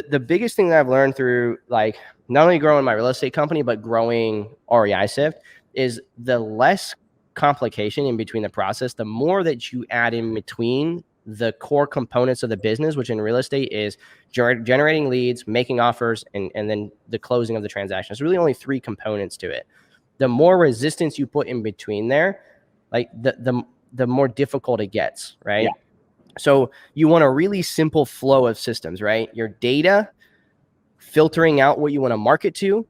the biggest thing that I've learned through like not only growing my real estate company, but growing REISift is the less complication in between the process, the more that you add in between the core components of the business, which in real estate is generating leads, making offers, and then the closing of the transaction. There's really only 3 components to it. The more resistance you put in between there, like the more difficult it gets, right? Yeah. So you want a really simple flow of systems, right? Your data, filtering out what you want to market to,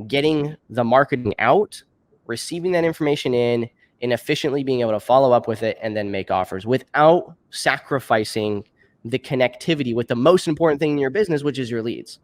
getting the marketing out, receiving that information in, and efficiently being able to follow up with it and then make offers without sacrificing the connectivity with the most important thing in your business, which is your leads.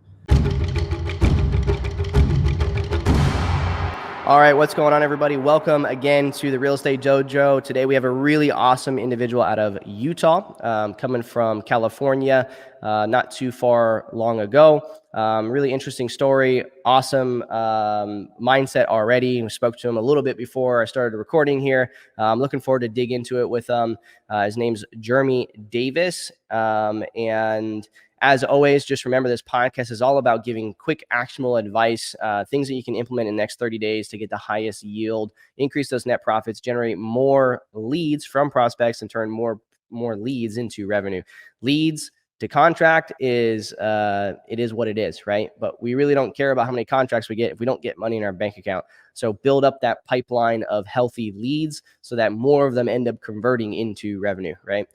All right, what's going on, everybody? Welcome again to the Real Estate Dojo. Today we have a really awesome individual out of Utah, coming from California, not too far long ago. Really interesting story, awesome mindset already. We spoke to him a little bit before I started recording here. I'm looking forward to dig into it with him. His name's Jeremy Davis, and as always, just remember this podcast is all about giving quick, actionable advice, things that you can implement in the next 30 days to get the highest yield, increase those net profits, generate more leads from prospects, and turn more leads into revenue. Leads to contract is it is what it is, right? But we really don't care about how many contracts we get if we don't get money in our bank account. So build up that pipeline of healthy leads so that more of them end up converting into revenue, right?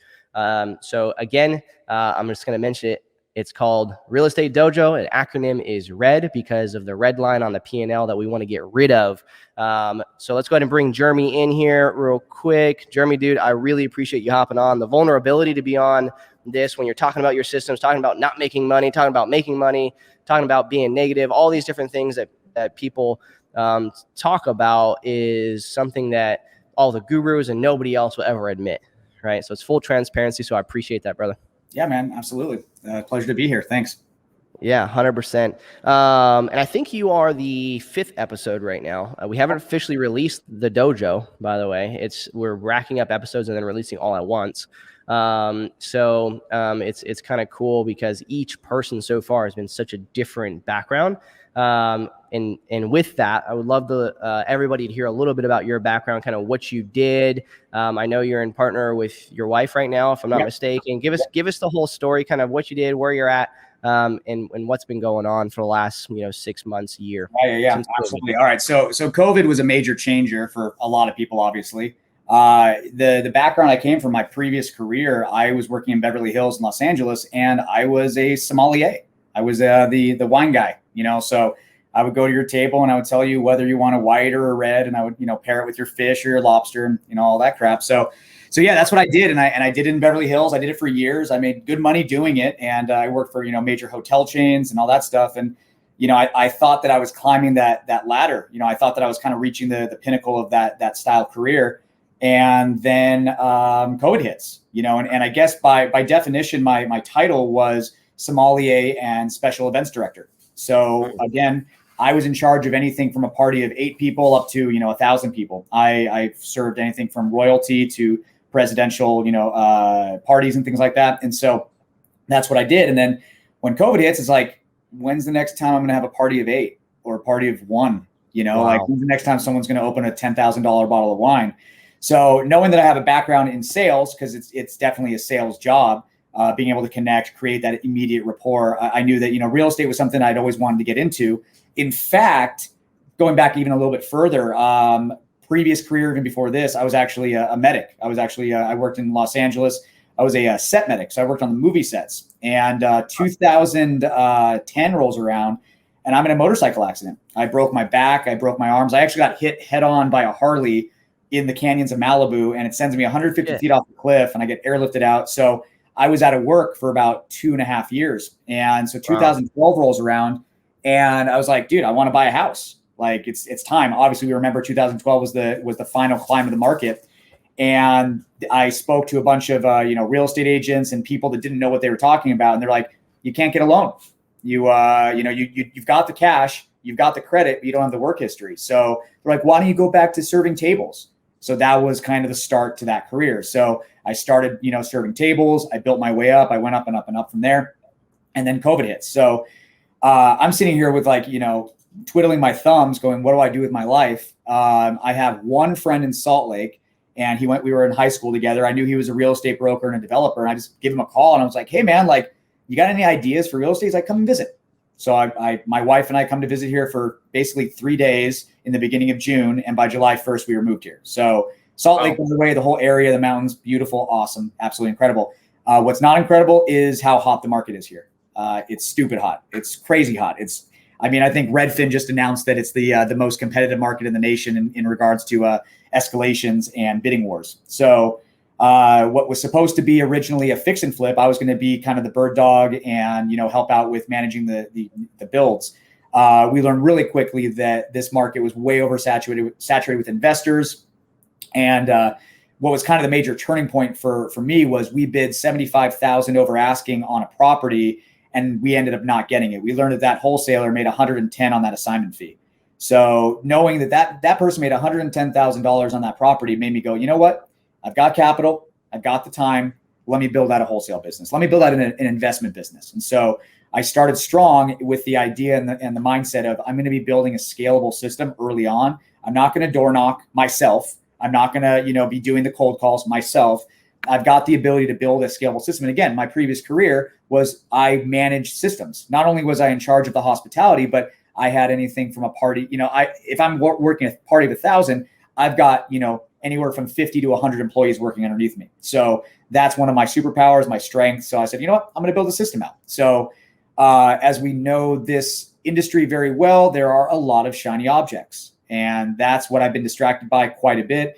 So again, I'm just going to mention it. It's called Real Estate Dojo. An acronym is RED because of the red line on the P&L that we want to get rid of. So let's go ahead and bring Jeremy in here real quick. Jeremy, dude, I really appreciate you hopping on. The vulnerability to be on this when you're talking about your systems, talking about not making money, talking about making money, talking about being negative, all these different things that people talk about is something that all the gurus and nobody else will ever admit, right? So it's full transparency. So I appreciate that, brother. Yeah, man, absolutely. Pleasure to be here. Thanks. Yeah, 100%. And I think you are the 5th episode right now. We haven't officially released the dojo, by the way. We're racking up episodes and then releasing all at once. So it's kind of cool because each person so far has been such a different background. And with that, I would love everybody to hear a little bit about your background, kind of what you did. I know you're in partner with your wife right now, if I'm not mistaken. Give us the whole story, kind of what you did, where you're at, and what's been going on for the last 6 months, year. Yeah, absolutely. All right, so COVID was a major changer for a lot of people, obviously. The background I came from, my previous career, I was working in Beverly Hills in Los Angeles, and I was a sommelier. I was the wine guy, so I would go to your table and I would tell you whether you want a white or a red, and I would, pair it with your fish or your lobster and, all that crap. So yeah, that's what I did. And I did it in Beverly Hills. I did it for years. I made good money doing it. And I worked for, major hotel chains and all that stuff. And, I thought that I was climbing that ladder. I thought that I was kind of reaching the pinnacle of that style career. And then COVID hits, and I guess by definition, my title was sommelier and special events director. So again, I was in charge of anything from a party of 8 people up to, 1,000 people. I served anything from royalty to presidential, parties and things like that. And so that's what I did. And then when COVID hits, it's like, when's the next time I'm going to have a party of 8 or a party of 1? Wow. Like when's the next time someone's going to open a $10,000 bottle of wine? So knowing that I have a background in sales, because it's definitely a sales job, being able to connect, create that immediate rapport. I knew that, real estate was something I'd always wanted to get into. In fact, going back even a little bit further, previous career, even before this, I was actually a medic. I was actually, I worked in Los Angeles. I was a set medic. So I worked on the movie sets. And 2010 rolls around and I'm in a motorcycle accident. I broke my back. I broke my arms. I actually got hit head on by a Harley in the canyons of Malibu, and it sends me 150 feet off the cliff and I get airlifted out. So I was out of work for about 2.5 years. And so 2012 rolls around and I was like, dude, I want to buy a house. Like it's time. Obviously we remember 2012 was the final climb of the market. And I spoke to a bunch of, real estate agents and people that didn't know what they were talking about. And they're like, you can't get a loan. You've got the cash, you've got the credit, but you don't have the work history. So they're like, why don't you go back to serving tables? So that was kind of the start to that career. So I started, serving tables. I built my way up. I went up and up and up from there. and then COVID hits. So I'm sitting here with like, twiddling my thumbs going, what do I do with my life? I have one friend in Salt Lake, and we were in high school together. I knew he was a real estate broker and a developer. And I just gave him a call and I was like, hey man, like, you got any ideas for real estate? He's like, come and visit. So my wife and I come to visit here for basically 3 days in the beginning of June. And by July 1st, we were moved here. So Salt Lake was the way, the whole area, the mountains, beautiful, awesome, absolutely incredible. What's not incredible is how hot the market is here. It's stupid hot. It's crazy hot. I think Redfin just announced that it's the most competitive market in the nation in regards to escalations and bidding wars. So what was supposed to be originally a fix and flip, I was going to be kind of the bird dog and help out with managing the builds. We learned really quickly that this market was way saturated with investors. And what was kind of the major turning point for me was we bid $75,000 over asking on a property, and we ended up not getting it. We learned that wholesaler made $110 on that assignment fee. So knowing that person made $110,000 on that property made me go, you know what? I've got capital. I've got the time. Let me build out a wholesale business. Let me build out an investment business. And so I started strong with the idea and the mindset of I'm going to be building a scalable system early on. I'm not going to door knock myself. I'm not going to, be doing the cold calls myself. I've got the ability to build a scalable system. And again, my previous career was I managed systems. Not only was I in charge of the hospitality, but I had anything from a party. If I'm working a party of 1,000, I've got, anywhere from 50 to 100 employees working underneath me. So that's one of my superpowers, my strengths. So I said, you know what, I'm going to build a system out. So as we know this industry very well, there are a lot of shiny objects. And that's what I've been distracted by quite a bit,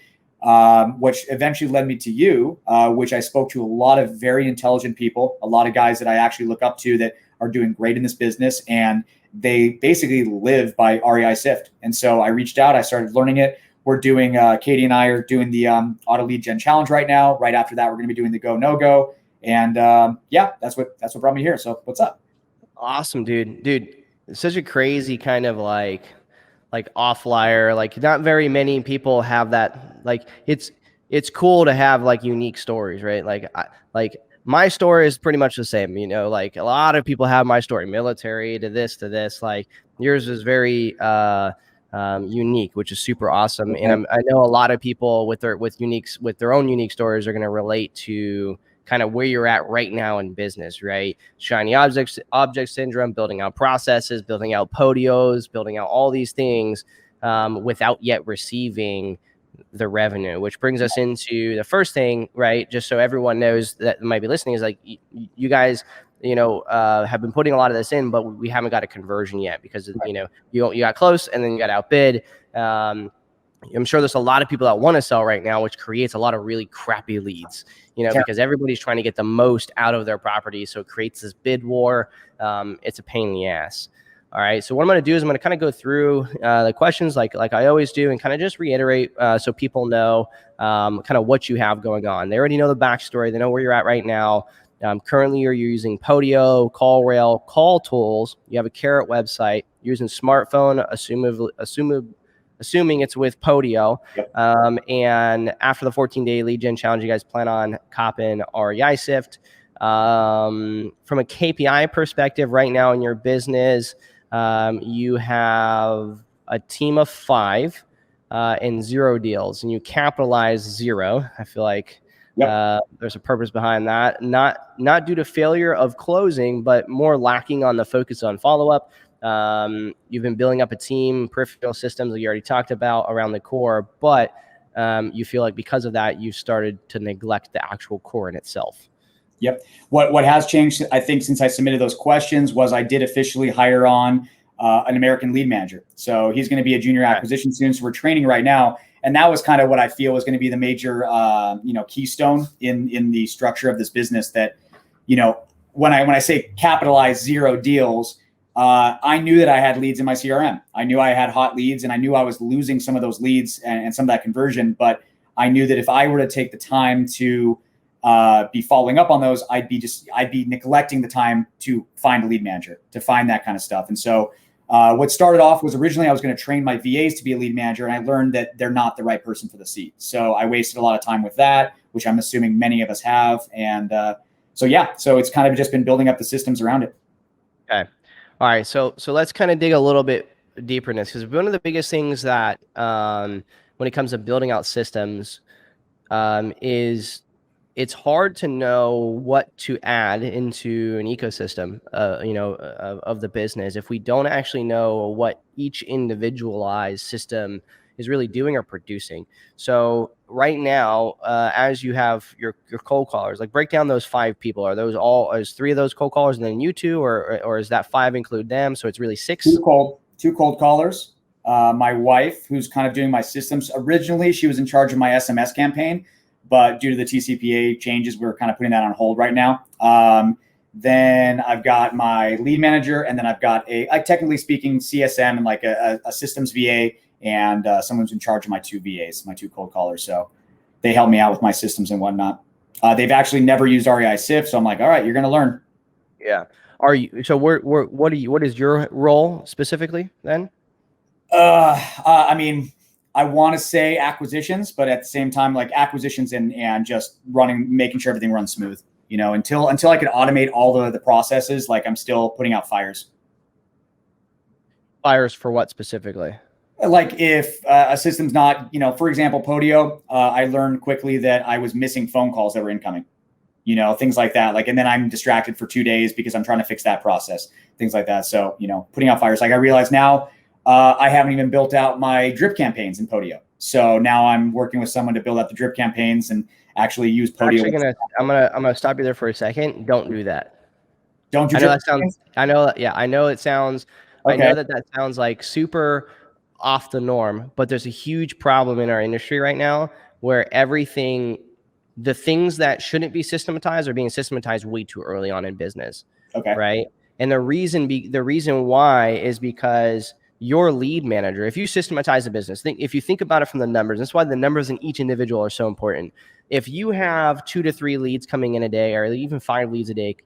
which eventually led me to you, which I spoke to a lot of very intelligent people, a lot of guys that I actually look up to that are doing great in this business. And they basically live by REISift. And so I reached out, I started learning it. We're doing, Katie and I are doing the auto lead gen challenge right now. Right after that, we're going to be doing the go, no go. And that's what brought me here. So what's up? Awesome, dude. It's such a crazy kind of like offlyer. Like not very many people have that. Like it's cool to have like unique stories, right? Like my story is pretty much the same, like a lot of people have my story, military to this, like yours is very, unique, which is super awesome. Okay. And I know a lot of people with their own unique stories are going to relate to kind of where you're at right now in business, right? Shiny object syndrome, building out processes, building out podios, building out all these things without yet receiving the revenue, which brings us into the first thing, right? Just so everyone knows that might be listening is like you guys, have been putting a lot of this in, but we haven't got a conversion yet because, you got close and then you got outbid. I'm sure there's a lot of people that want to sell right now, which creates a lot of really crappy leads, because everybody's trying to get the most out of their property. So it creates this bid war. It's a pain in the ass. All right. So what I'm going to do is I'm going to kind of go through the questions like I always do and kind of just reiterate so people know kind of what you have going on. They already know the backstory. They know where you're at right now. Currently, you're using Podio, CallRail, Call Tools. You have a Carrot website. You're using smartphone, assuming it's with Podio. Yep. And after the 14-day lead gen challenge, you guys plan on copping REISift. From a KPI perspective, right now in your business, you have a team of 5 and 0 deals, and you capitalize 0. I feel like there's a purpose behind that. Not due to failure of closing, but more lacking on the focus on follow-up. You've been building up a team, peripheral systems that you already talked about around the core, but you feel like because of that, you've started to neglect the actual core in itself. Yep. What has changed, I think, since I submitted those questions was I did officially hire on an American lead manager. So he's going to be a junior acquisition soon. So we're training right now. And that was kind of what I feel was going to be the major, keystone in the structure of this business that, when I say capitalize 0 deals, I knew that I had leads in my CRM. I knew I had hot leads and I knew I was losing some of those leads and some of that conversion. But I knew that if I were to take the time to be following up on those, I'd be neglecting the time to find a lead manager, to find that kind of stuff. And so what started off was originally I was going to train my VAs to be a lead manager, and I learned that they're not the right person for the seat. So I wasted a lot of time with that, which I'm assuming many of us have. And so it's kind of just been building up the systems around it. Okay. All right. So let's kind of dig a little bit deeper in this, because one of the biggest things that when it comes to building out systems is it's hard to know what to add into an ecosystem, of the business if we don't actually know what each individualized system is really doing or producing. So right now, as you have your cold callers, like break down those 5 people. Are those all? Is 3 of those cold callers and then you two, or is that 5 include them? So it's really 6. Two cold callers. My wife, who's kind of doing my systems. Originally, she was in charge of my SMS campaign, but due to the TCPA changes, we're kind of putting that on hold right now. Then I've got my lead manager, and then I've got technically speaking, CSM and like a systems VA, and someone's in charge of my 2 VAs, my 2 cold callers. So they help me out with my systems and whatnot. They've actually never used REISift, so I'm like, all right, you're going to learn. Yeah. Are you? So what are you? What is your role specifically then? I mean, I want to say acquisitions, but at the same time, like acquisitions and just making sure everything runs smooth. Until I can automate all the processes, like I'm still putting out fires. Fires for what specifically? Like if a system's not, for example, Podio, I learned quickly that I was missing phone calls that were incoming. Things like that. Like, and then I'm distracted for 2 days because I'm trying to fix that process, things like that. So, putting out fires. Like I realize now, I haven't even built out my drip campaigns in Podio. So now I'm working with someone to build out the drip campaigns and actually use Podio. I'm gonna stop you there for a second. Don't do that. Don't do. I know that sounds. I know. Yeah, I know it sounds. Okay. I know that sounds like super off the norm, but there's a huge problem in our industry right now where the things that shouldn't be systematized are being systematized way too early on in business. Okay. Right. And the reason why is because your lead manager, if you systematize the business, if you think about it from the numbers, that's why the numbers in each individual are so important. If you have 2 to 3 leads coming in a day, or even 5 leads a day,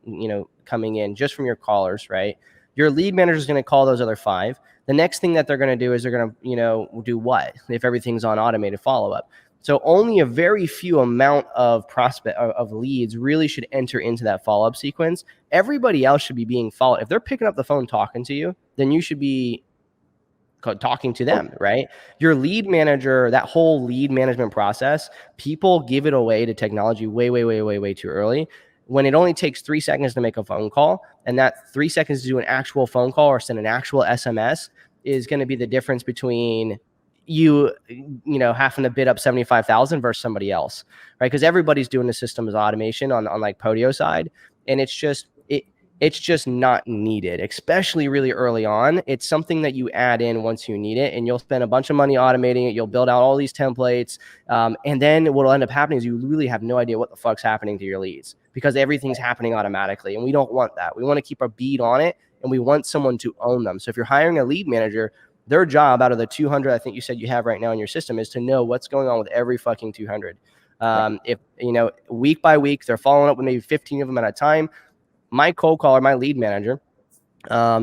coming in just from your callers, right? Your lead manager is going to call those other 5. The next thing that they're going to do is they're going to, do what if everything's on automated follow-up? So only a very few amount of of leads really should enter into that follow-up sequence. Everybody else should be being followed. If they're picking up the phone talking to you, then you should be talking to them, right? Your lead manager, that whole lead management process, people give it away to technology way too early, when it only takes 3 seconds to make a phone call, and that 3 seconds to do an actual phone call or send an actual SMS is going to be the difference between you having to bid up 75,000 versus somebody else, right? Because everybody's doing the systems automation on like Podio side, and it's just not needed, especially really early on. It's something that you add in once you need it, and you'll spend a bunch of money automating it. You'll build out all these templates. And then what will end up happening is you really have no idea what the fuck's happening to your leads because everything's happening automatically. And we don't want that. We want to keep a bead on it, and we want someone to own them. So if you're hiring a lead manager, their job out of the 200, I think you said you have right now in your system, is to know what's going on with every fucking 200. If, week by week, they're following up with maybe 15 of them at a time. My cold caller, my lead manager,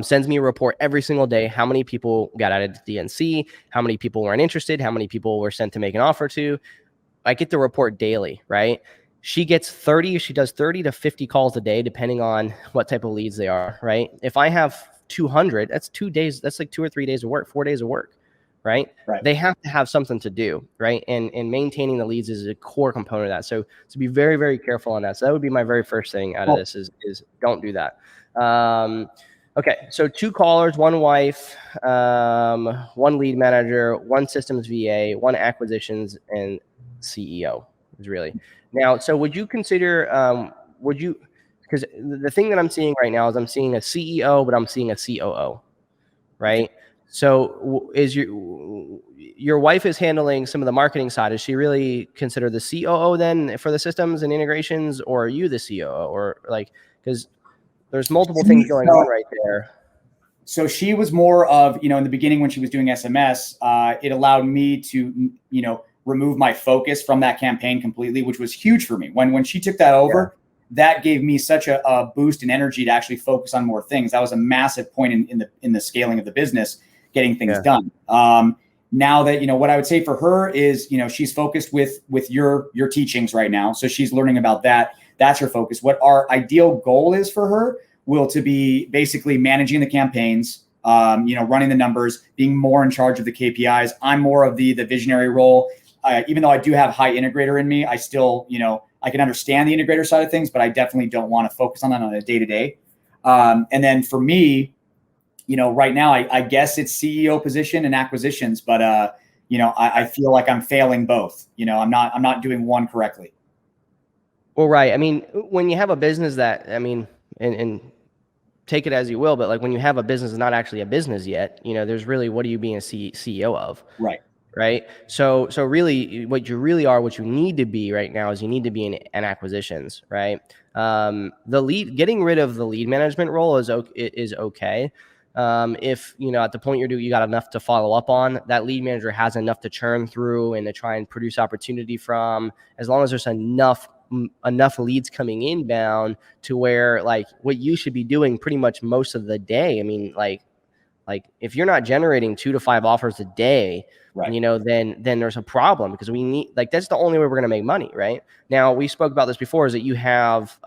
sends me a report every single day. How many people got added to DNC? How many people weren't interested? How many people were sent to make an offer to? I get the report daily, right? She does 30 to 50 calls a day, depending on what type of leads they are, right? If I have 200, that's 2 days. That's like 2 or 3 days of work, 4 days of work, right? They have to have something to do, right? And maintaining the leads is a core component of that. So to be very, very careful on that. So that would be my very first thing out of this is don't do that. Okay, so 2 callers, 1 wife, 1 lead manager, 1 systems VA, 1 acquisitions, and CEO is really. Now, so would you consider, because the thing that I'm seeing right now is I'm seeing a CEO, but I'm seeing a COO, right? So is your wife is handling some of the marketing side. Is she really considered the COO then for the systems and integrations, or are you the COO? Or like, because there's multiple things going on right there. So she was more of, in the beginning when she was doing SMS, it allowed me to, remove my focus from that campaign completely, which was huge for me. When she took that over, that gave me such a boost in energy to actually focus on more things. That was a massive point in the scaling of the business, getting things done. Now that, what I would say for her is, she's focused with your teachings right now. So she's learning about that. That's her focus. What our ideal goal is for her will to be basically managing the campaigns, running the numbers, being more in charge of the KPIs. I'm more of the visionary role. Even though I do have high integrator in me, I still, I can understand the integrator side of things, but I definitely don't want to focus on that on a day-to-day. And then for me, right now, I guess it's CEO position and acquisitions, but I feel like I'm failing both. I'm not doing one correctly. Well, right. I mean, when you have a business that, and take it as you will, but like when you have a business that's not actually a business yet, there's really, what are you being a CEO of? Right. Right. So really what you need to be right now is you need to be in acquisitions, right? Getting rid of the lead management role is okay. If, at the point you got enough to follow up on, that lead manager has enough to churn through and to try and produce opportunity from, as long as there's enough leads coming inbound to where, like, what you should be doing pretty much most of the day. I mean, like if you're not generating 2 to 5 offers a day, right, then there's a problem, because we need, like, that's the only way we're going to make money. Right now, we spoke about this before, is that you have,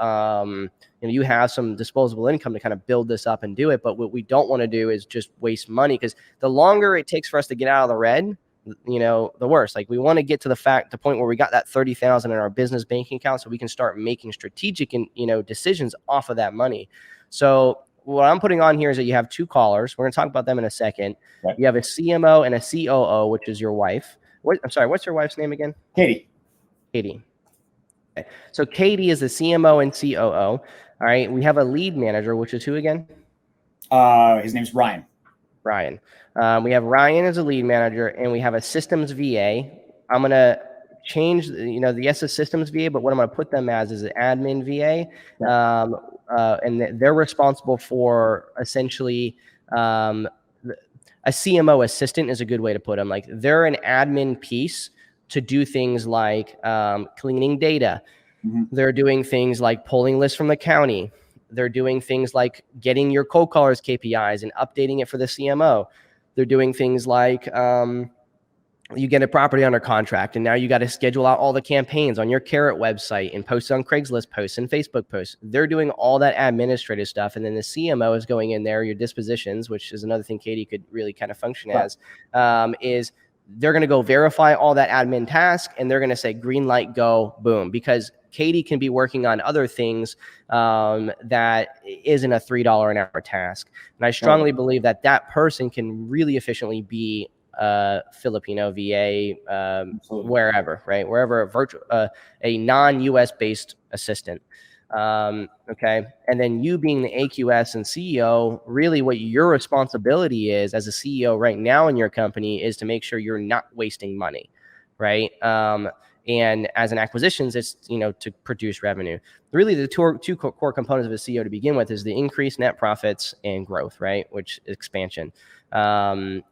you have some disposable income to kind of build this up and do it. But what we don't want to do is just waste money, because the longer it takes for us to get out of the red, the worse. Like, we want to get to the point where we got that 30,000 in our business banking account, so we can start making strategic and decisions off of that money. So what I'm putting on here is that you have 2 callers. We're going to talk about them in a second. Right. You have a CMO and a COO, which is your wife. I'm sorry, what's your wife's name again? Katie. Okay. So Katie is the CMO and COO. All right. We have a lead manager, which is who again? His name's Ryan. We have Ryan as a lead manager, and we have a systems VA. I'm going to change, the S is systems VA, but what I'm going to put them as is an admin VA. And they're responsible for essentially, a CMO assistant is a good way to put them. Like, they're an admin piece to do things like cleaning data. Mm-hmm. They're doing things like pulling lists from the county. They're doing things like getting your cold callers KPIs and updating it for the CMO. They're doing things like you get a property under contract, and now you got to schedule out all the campaigns on your Carrot website and post on Craigslist posts and Facebook posts. They're doing all that administrative stuff. And then the CMO is going in there, your dispositions, which is another thing Katie could really kind of function as, is they're going to go verify all that admin task, and they're going to say, green light, go, boom. Because Katie can be working on other things that isn't a $3 an hour task. And I strongly believe that person can really efficiently be Filipino VA, wherever, right? Wherever a non-US based assistant. Okay. And then you being the AQS and CEO, really what your responsibility is as a CEO right now in your company is to make sure you're not wasting money. Right. And as an acquisitions, it's, to produce revenue. Really, the two core components of a CEO to begin with is the increased net profits and growth, right? Which is expansion. And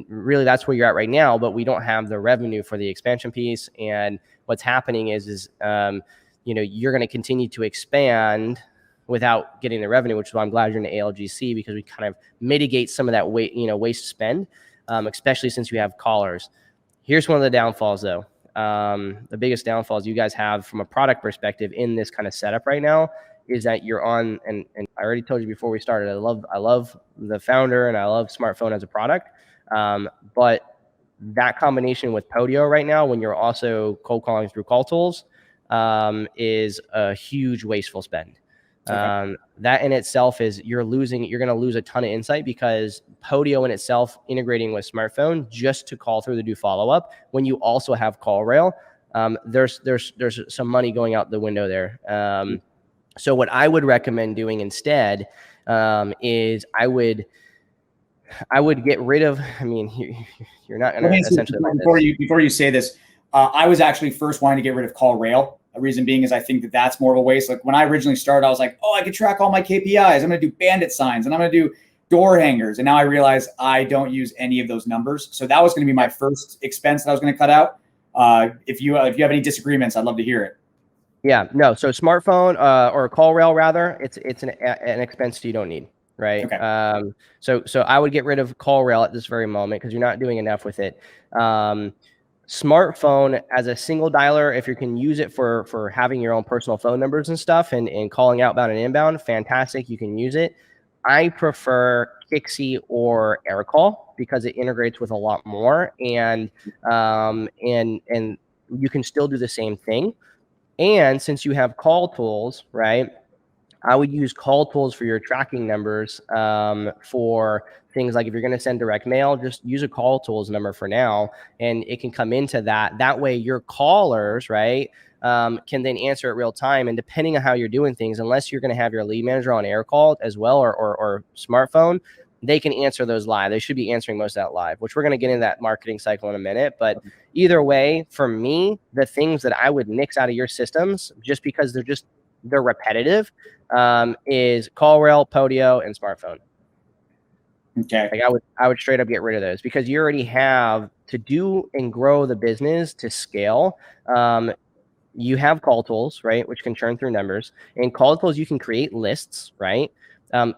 really that's where you're at right now, but we don't have the revenue for the expansion piece. And what's happening is you're going to continue to expand without getting the revenue, which is why I'm glad you're in the ALGC, because we kind of mitigate some of that waste spend, especially since we have callers. Here's one of the downfalls though. The biggest downfalls you guys have from a product perspective in this kind of setup right now is that you're on, and I already told you before we started, I love the founder and I love smartphone as a product. But that combination with Podio right now, when you're also cold calling through call tools, is a huge wasteful spend. Okay. That in itself is you're going to lose a ton of insight, because Podio in itself integrating with smartphone just to call through to do follow-up, when you also have call rail, there's some money going out the window there. So what I would recommend doing instead is I would get rid of, you're not going to essentially before you say this, I was actually first wanting to get rid of call rail. The reason being is I think that that's more of a waste. Like when I originally started, I was like, I could track all my KPIs. I'm going to do bandit signs and I'm going to do door hangers. And now I realize I don't use any of those numbers. So that was going to be my first expense that I was going to cut out. If you have any disagreements, I'd love to hear it. Yeah, no. So smartphone or call rail rather, it's an expense you don't need, right? Okay. So I would get rid of call rail at this very moment, because you're not doing enough with it. Smartphone as a single dialer, if you can use it for having your own personal phone numbers and stuff and calling outbound and inbound, fantastic. You can use it. I prefer Kixie or AirCall because it integrates with a lot more, and you can still do the same thing. And since you have call tools, right? I would use call tools for your tracking numbers for things like if you're going to send direct mail, just use a call tools number for now, and it can come into that. That way, your callers, right, can then answer it real time. And depending on how you're doing things, unless you're going to have your lead manager on air call as well or smartphone, they can answer those live. They should be answering most of that live, which we're going to get into that marketing cycle in a minute. But either way, for me, the things that I would nix out of your systems, just because they're repetitive, is CallRail, Podio, and smartphone. Okay. Like I would straight up get rid of those because you already have to do and grow the business to scale. You have call tools, right, which can churn through numbers. In call tools, you can create lists, right?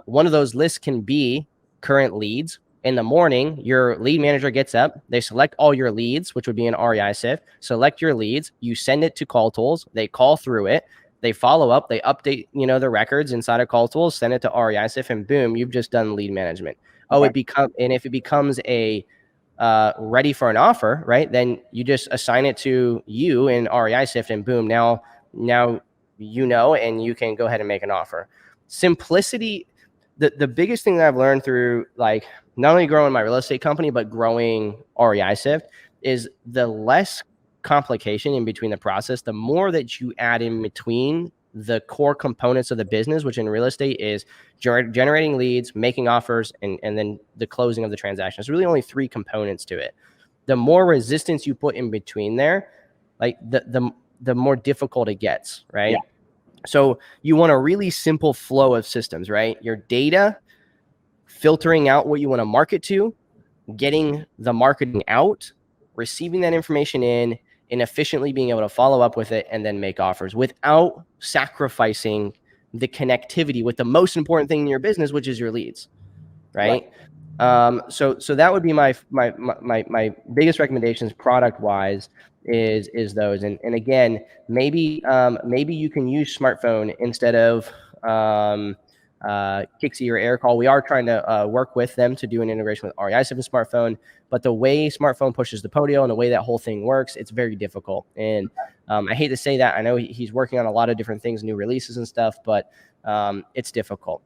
One of those lists can be current leads. In the morning, your lead manager gets up, they select all your leads, which would be an REISift, select your leads, you send it to call tools, they call through it, they follow up, they update, the records inside of call tools, send it to REISift, and boom, you've just done lead management. Okay. If it becomes a ready for an offer, right? Then you just assign it to you in REISift, and boom, now and you can go ahead and make an offer. Simplicity. The biggest thing that I've learned through like not only growing my real estate company but growing REISift is the less complication in between the process, the more that you add in between the core components of the business, which in real estate is generating leads, making offers, and then the closing of the transaction. There's really only 3 components to it. The more resistance you put in between there, like the more difficult it gets, right? Yeah. So you want a really simple flow of systems, right? Your data, filtering out what you want to market to, getting the marketing out, receiving that information in, and efficiently being able to follow up with it and then make offers without sacrificing the connectivity with the most important thing in your business, which is your leads, right? So that would be my biggest recommendations product wise is those. And again, maybe you can use smartphone instead of Kixie or AirCall. We are trying to work with them to do an integration with REISift and smartphone, but the way smartphone pushes the Podio and the way that whole thing works, it's very difficult. And I hate to say that. I know he's working on a lot of different things, new releases and stuff, but it's difficult.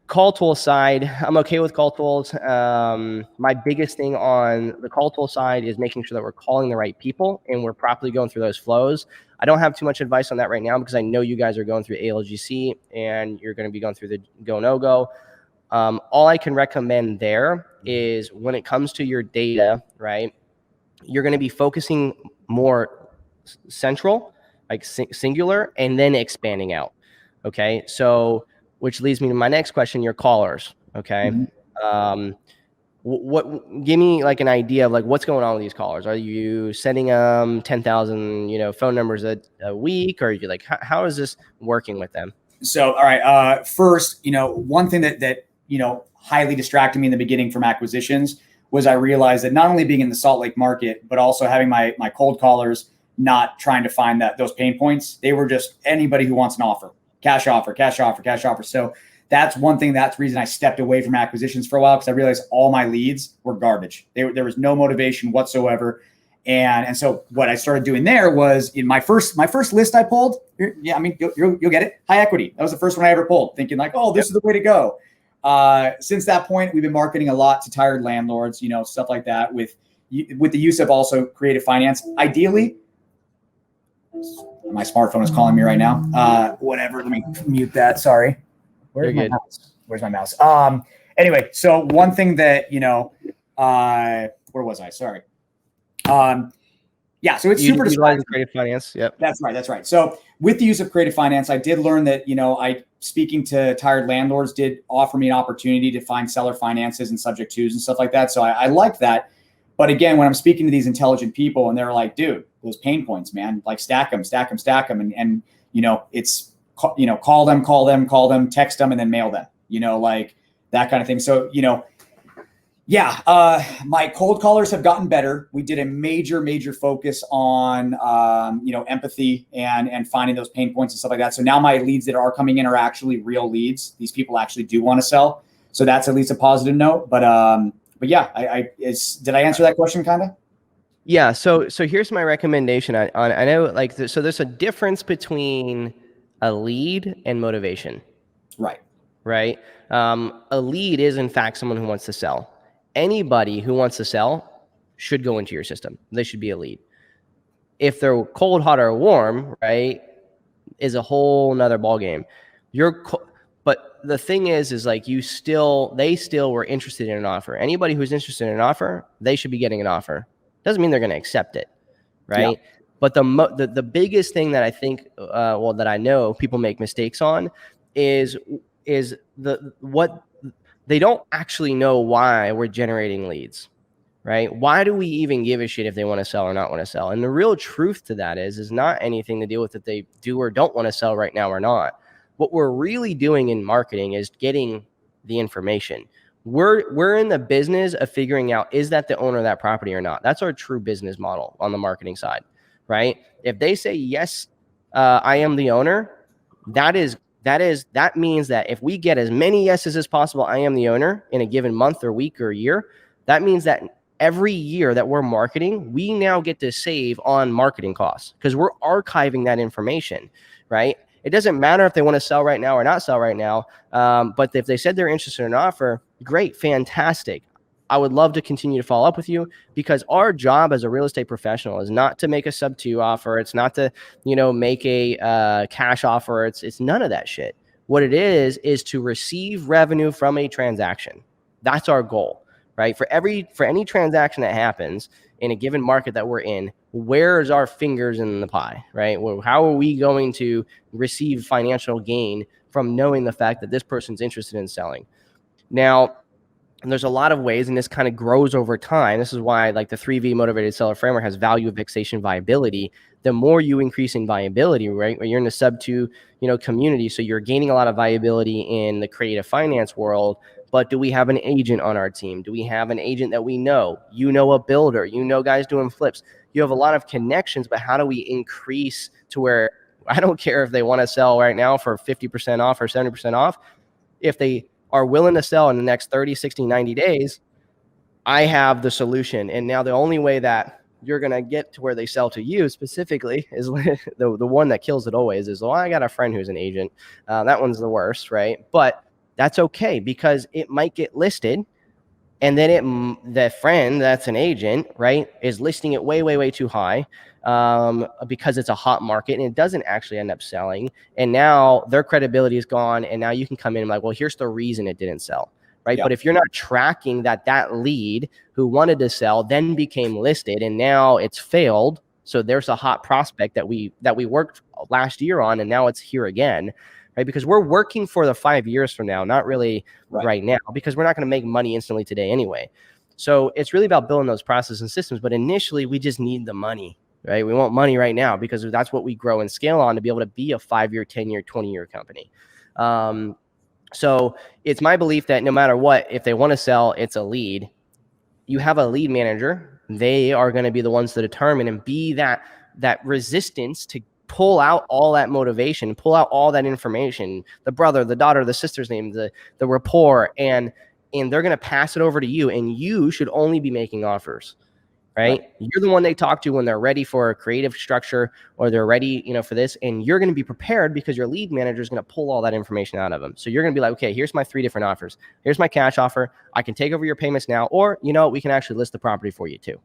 Call tool side, I'm okay with call tools. My biggest thing on the call tool side is making sure that we're calling the right people and we're properly going through those flows. I don't have too much advice on that right now because I know you guys are going through ALGC and you're going to be going through the go no go. All I can recommend there is when it comes to your data, right, you're going to be focusing more central, like singular, and then expanding out. Okay, so which leads me to my next question, your callers. Okay. Mm-hmm. Give me like an idea of like what's going on with these callers. Are you sending 10,000, phone numbers a week, or are you like, how is this working with them? So, all right. First, one thing that highly distracted me in the beginning from acquisitions was I realized that not only being in the Salt Lake market, but also having my cold callers not trying to find those pain points. They were just anybody who wants an offer. Cash offer, cash offer, cash offer. So that's one thing. That's the reason I stepped away from acquisitions for a while, because I realized all my leads were garbage. There was no motivation whatsoever. And so what I started doing there was in my first list I pulled. Yeah, I mean, you'll get it. High equity. That was the first one I ever pulled, thinking like, oh, this is the way to go. Since that point, we've been marketing a lot to tired landlords, stuff like that with the use of also creative finance. Ideally, my smartphone is calling me right now. Whatever. Let me mute that. Sorry. Where's my mouse? Where's my mouse? Anyway, so one thing that, where was I? Sorry. Yeah. So it's super utilizing creative finance. Yep. That's right. So with the use of creative finance, I did learn that, speaking to tired landlords did offer me an opportunity to find seller finances and subject twos and stuff like that. So I liked that. But again, when I'm speaking to these intelligent people and they're like, dude, those pain points, man, like stack them. And it's, call them, text them, and then mail them, like that kind of thing. So, Yeah, my cold callers have gotten better. We did a major focus on empathy and finding those pain points and stuff like that. So now my leads that are coming in are actually real leads. These people actually do want to sell. So that's at least a positive note. But yeah, did I answer that question kind of? Yeah. So here's my recommendation on I know like so there's a difference between a lead and motivation. Right. Right. A lead is in fact someone who wants to sell. Anybody who wants to sell should go into your system. They should be a lead. If they're cold, hot, or warm, right, is a whole nother ballgame. But the thing is like they still were interested in an offer. Anybody who's interested in an offer, they should be getting an offer. Doesn't mean they're going to accept it, right? Yeah. But the biggest thing that I think, that I know people make mistakes on is what they don't actually know why we're generating leads. Right? Why do we even give a shit if they want to sell or not want to sell? And the real truth to that is not anything to deal with that they do or don't want to sell right now or not. What we're really doing in marketing is getting the information. We're in the business of figuring out, is that the owner of that property or not? That's our true business model on the marketing side, right? If they say, yes, I am the owner, that means that if we get as many yeses as possible, I am the owner in a given month or week or year, that means that every year that we're marketing, we now get to save on marketing costs because we're archiving that information, right? It doesn't matter if they want to sell right now or not sell right now. But if they said they're interested in an offer, great, fantastic. I would love to continue to follow up with you because our job as a real estate professional is not to make a sub 2 offer. It's not to, make a cash offer. It's none of that shit. What it is to receive revenue from a transaction. That's our goal. Right? For any transaction that happens in a given market that we're in, where's our fingers in the pie, right? Well, how are we going to receive financial gain from knowing the fact that this person's interested in selling? Now, and there's a lot of ways, and this kind of grows over time. This is why like the 3V motivated seller framework has value, fixation, viability. The more you increase in viability, right? You're in the sub 2, community. So you're gaining a lot of viability in the creative finance world. But do we have an agent on our team? Do we have an agent that we know? A builder, guys doing flips. You have a lot of connections, but how do we increase to where I don't care if they want to sell right now for 50% off or 70% off. If they are willing to sell in the next 30, 60, 90 days, I have the solution. And now the only way that you're going to get to where they sell to you specifically is the one that kills it always is, well, I got a friend who's an agent. That one's the worst, right? But that's okay because it might get listed and then the friend that's an agent, right, is listing it way too high because it's a hot market and it doesn't actually end up selling. And now their credibility is gone. And now you can come in and like, well, here's the reason it didn't sell, right? Yeah. But if you're not tracking that lead who wanted to sell then became listed and now it's failed. So there's a hot prospect that we worked last year on and now it's here again. Right? Because we're working for the 5 years from now, not really right now, because we're not going to make money instantly today anyway. So it's really about building those processes and systems. But initially, we just need the money, right? We want money right now because that's what we grow and scale on to be able to be a 5-year, 10-year, 20-year company. So it's my belief that no matter what, if they want to sell, it's a lead. You have a lead manager. They are going to be the ones to determine and be that resistance to pull out all that motivation, pull out all that information, the brother, the daughter, the sister's name, the rapport, and they're going to pass it over to you. And you should only be making offers, right? You're the one they talk to when they're ready for a creative structure or they're ready, for this. And you're going to be prepared because your lead manager is going to pull all that information out of them. So you're going to be like, okay, here's my 3 different offers. Here's my cash offer. I can take over your payments now, or, we can actually list the property for you too.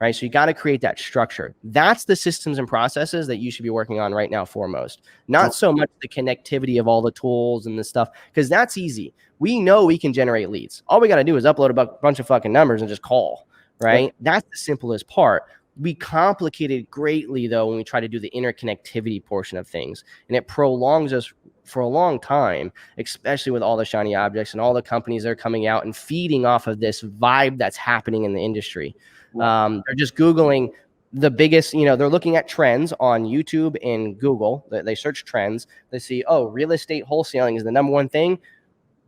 Right. So you got to create that structure. That's the systems and processes that you should be working on right now foremost. Not so much the connectivity of all the tools and the stuff, because that's easy. We know we can generate leads. All we got to do is upload a bunch of fucking numbers and just call. Right. Yep. That's the simplest part. We complicate it greatly, though, when we try to do the interconnectivity portion of things. And it prolongs us for a long time, especially with all the shiny objects and all the companies that are coming out and feeding off of this vibe that's happening in the industry. They're just Googling the biggest, they're looking at trends on YouTube and Google. They search trends. They see, real estate wholesaling is the number one thing.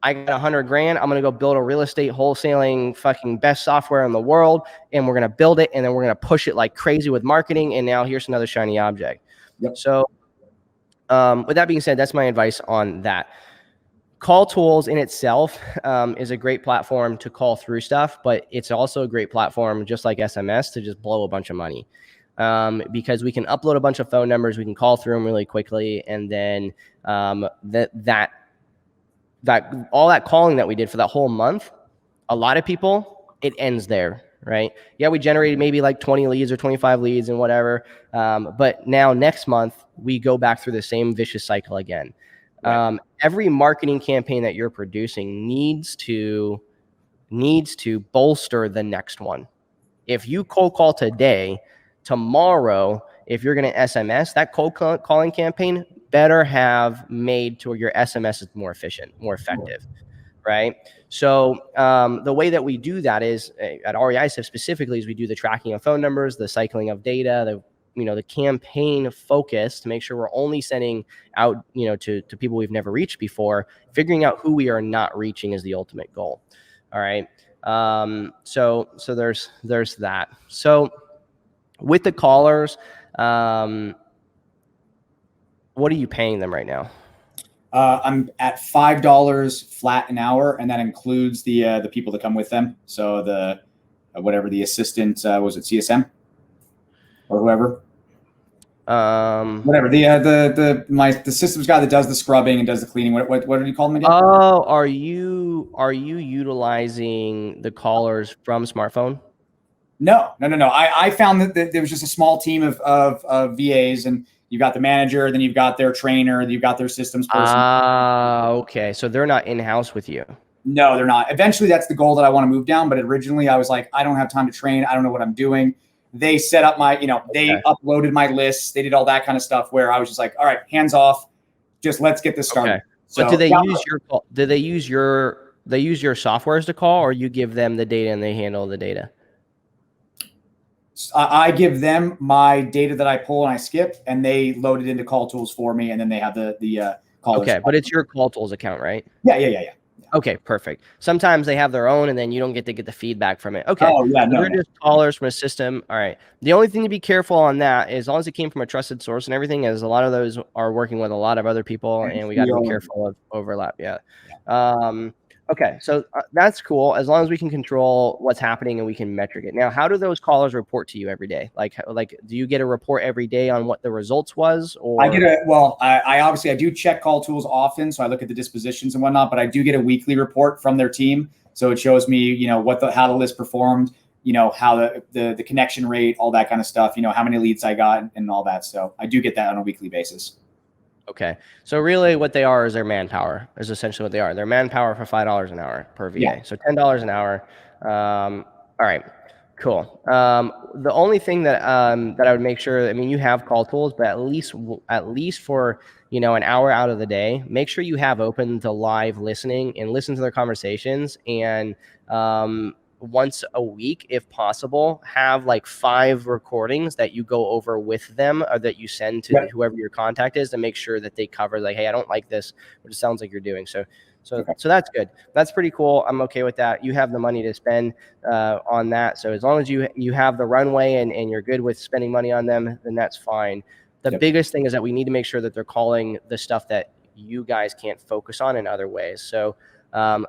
I got 100 grand. I'm going to go build a real estate wholesaling fucking best software in the world. And we're going to build it. And then we're going to push it like crazy with marketing. And now here's another shiny object. Yep. So with that being said, that's my advice on that. Call Tools in itself is a great platform to call through stuff, but it's also a great platform, just like SMS, to just blow a bunch of money. Because we can upload a bunch of phone numbers, we can call through them really quickly, and then that all that calling that we did for that whole month, a lot of people, it ends there, right? Yeah, we generated maybe like 20 leads or 25 leads and whatever, but now next month we go back through the same vicious cycle again. Right. Every marketing campaign that you're producing needs to bolster the next one. If you cold call today, tomorrow, if you're going to SMS, that cold calling campaign better have made to your SMS is more efficient, more effective, right? So the way that we do that is at REISift specifically is we do the tracking of phone numbers, the cycling of data, the campaign focus to make sure we're only sending out, to people we've never reached before. Figuring out who we are not reaching is the ultimate goal. All right. So there's that. So with the callers, what are you paying them right now? I'm at $5 flat an hour, and that includes the people that come with them. So the whatever the assistant was it CSM or whoever. Whatever the systems guy that does the scrubbing and does the cleaning. What do you call them again? Oh, are you utilizing the callers from smartphone? No. I found that there was just a small team of VAs, and you've got the manager, then you've got their trainer, you've got their systems person. Okay. So they're not in-house with you. No, they're not. Eventually, that's the goal that I want to move down. But originally, I was like, I don't have time to train. I don't know what I'm doing. They set up my, they uploaded my lists. They did all that kind of stuff where I was just like, all right, hands off. Just let's get this started. Okay. So do they use your call? Do they use your softwares to call, or you give them the data and they handle the data? I give them my data that I pull and I skip, and they load it into Call Tools for me, and then they have the callers. Okay, but it's your Call Tools account, right? Yeah. Okay, perfect. Sometimes they have their own, and then you don't get to get the feedback from it. Okay, oh, yeah, so they're just callers from a system. All right. The only thing to be careful on that is, as long as it came from a trusted source and everything, as a lot of those are working with a lot of other people, and we got to be careful of overlap. Yeah. Okay, so that's cool. As long as we can control what's happening and we can metric it. Now, how do those callers report to you every day? Like, do you get a report every day on what the results was? Or I get I obviously I do check Call Tools often, so I look at the dispositions and whatnot. But I do get a weekly report from their team, so it shows me, how the list performed, how the connection rate, all that kind of stuff. How many leads I got and all that. So I do get that on a weekly basis. Okay. So really what they are is their manpower is essentially what they are. They're manpower for $5 an hour per VA. Yeah. So $10 an hour. All right, cool. The only thing that I would make sure, you have Call Tools, but at least for, an hour out of the day, make sure you have open the live listening and listen to their conversations. And, once a week, if possible, have like 5 recordings that you go over with them or that you send to whoever your contact is to make sure that they cover, like, hey, I don't like this, but it sounds like you're doing. So that's good. That's pretty cool. I'm okay with that. You have the money to spend on that. So as long as you have the runway and you're good with spending money on them, then that's fine. The biggest thing is that we need to make sure that they're calling the stuff that you guys can't focus on in other ways. So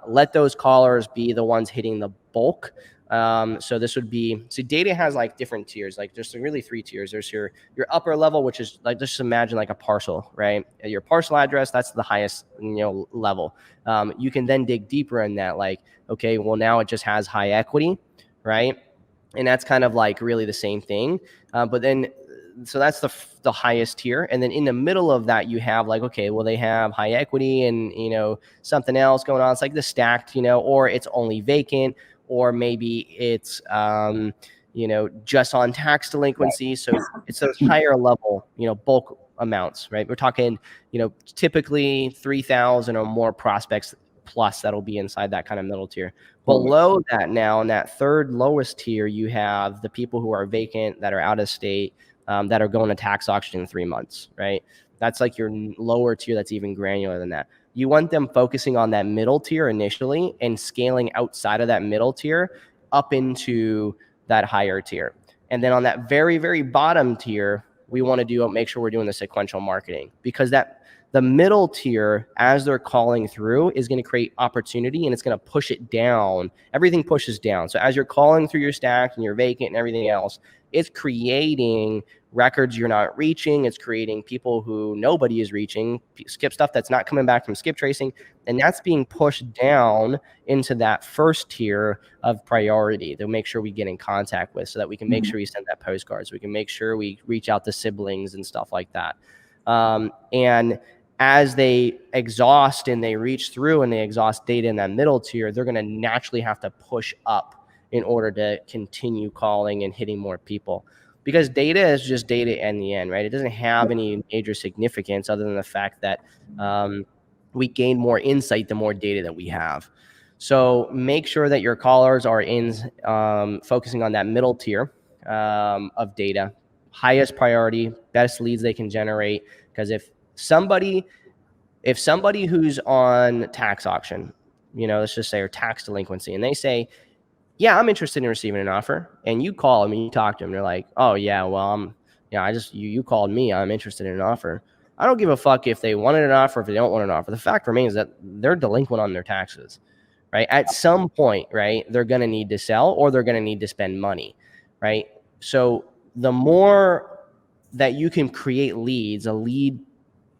let those callers be the ones hitting the bulk. So this would be, data has like different tiers, like there's really 3 tiers. There's your upper level, which is like, just imagine like a parcel, right? Your parcel address, that's the highest, level. You can then dig deeper in that, like, okay, well now it just has high equity, right? And that's kind of like really the same thing. But then, so that's the highest tier. And then in the middle of that, you have like, okay, well, they have high equity and, something else going on. It's like the stacked, or it's only vacant, or maybe it's, just on tax delinquency. So it's those higher level, bulk amounts, right? We're talking, typically 3,000 or more prospects plus that'll be inside that kind of middle tier. Below that now, in that third lowest tier, you have the people who are vacant, that are out of state, that are going to tax auction in 3 months, right? That's like your lower tier that's even granular than that. You want them focusing on that middle tier initially and scaling outside of that middle tier up into that higher tier. And then on that very, very bottom tier, we want to make sure we're doing the sequential marketing, because the middle tier, as they're calling through, is going to create opportunity, and it's going to push it down. Everything pushes down. So as you're calling through your stack and your vacant and everything else, it's creating records you're not reaching. It's creating people who nobody is reaching, skip stuff that's not coming back from skip tracing. And that's being pushed down into that first tier of priority to make sure we get in contact with, so that we can make sure we send that postcards. We can make sure we reach out to siblings and stuff like that. And as they exhaust and they reach through and they exhaust data in that middle tier, they're going to naturally have to push up in order to continue calling and hitting more people, because data is just data in the end, right? It doesn't have any major significance other than the fact that we gain more insight the more data that we have. So make sure that your callers are focusing on that middle tier of data, highest priority, best leads they can generate. Because if somebody who's on tax auction, let's just say, or tax delinquency, and they say, yeah, I'm interested in receiving an offer, and you call them and you talk to them, they're like, oh yeah, well, you called me, I'm interested in an offer. I don't give a fuck if they wanted an offer, if they don't want an offer. The fact remains that they're delinquent on their taxes, right? At some point, right, they're going to need to sell, or they're going to need to spend money, right? So the more that you can create leads, a lead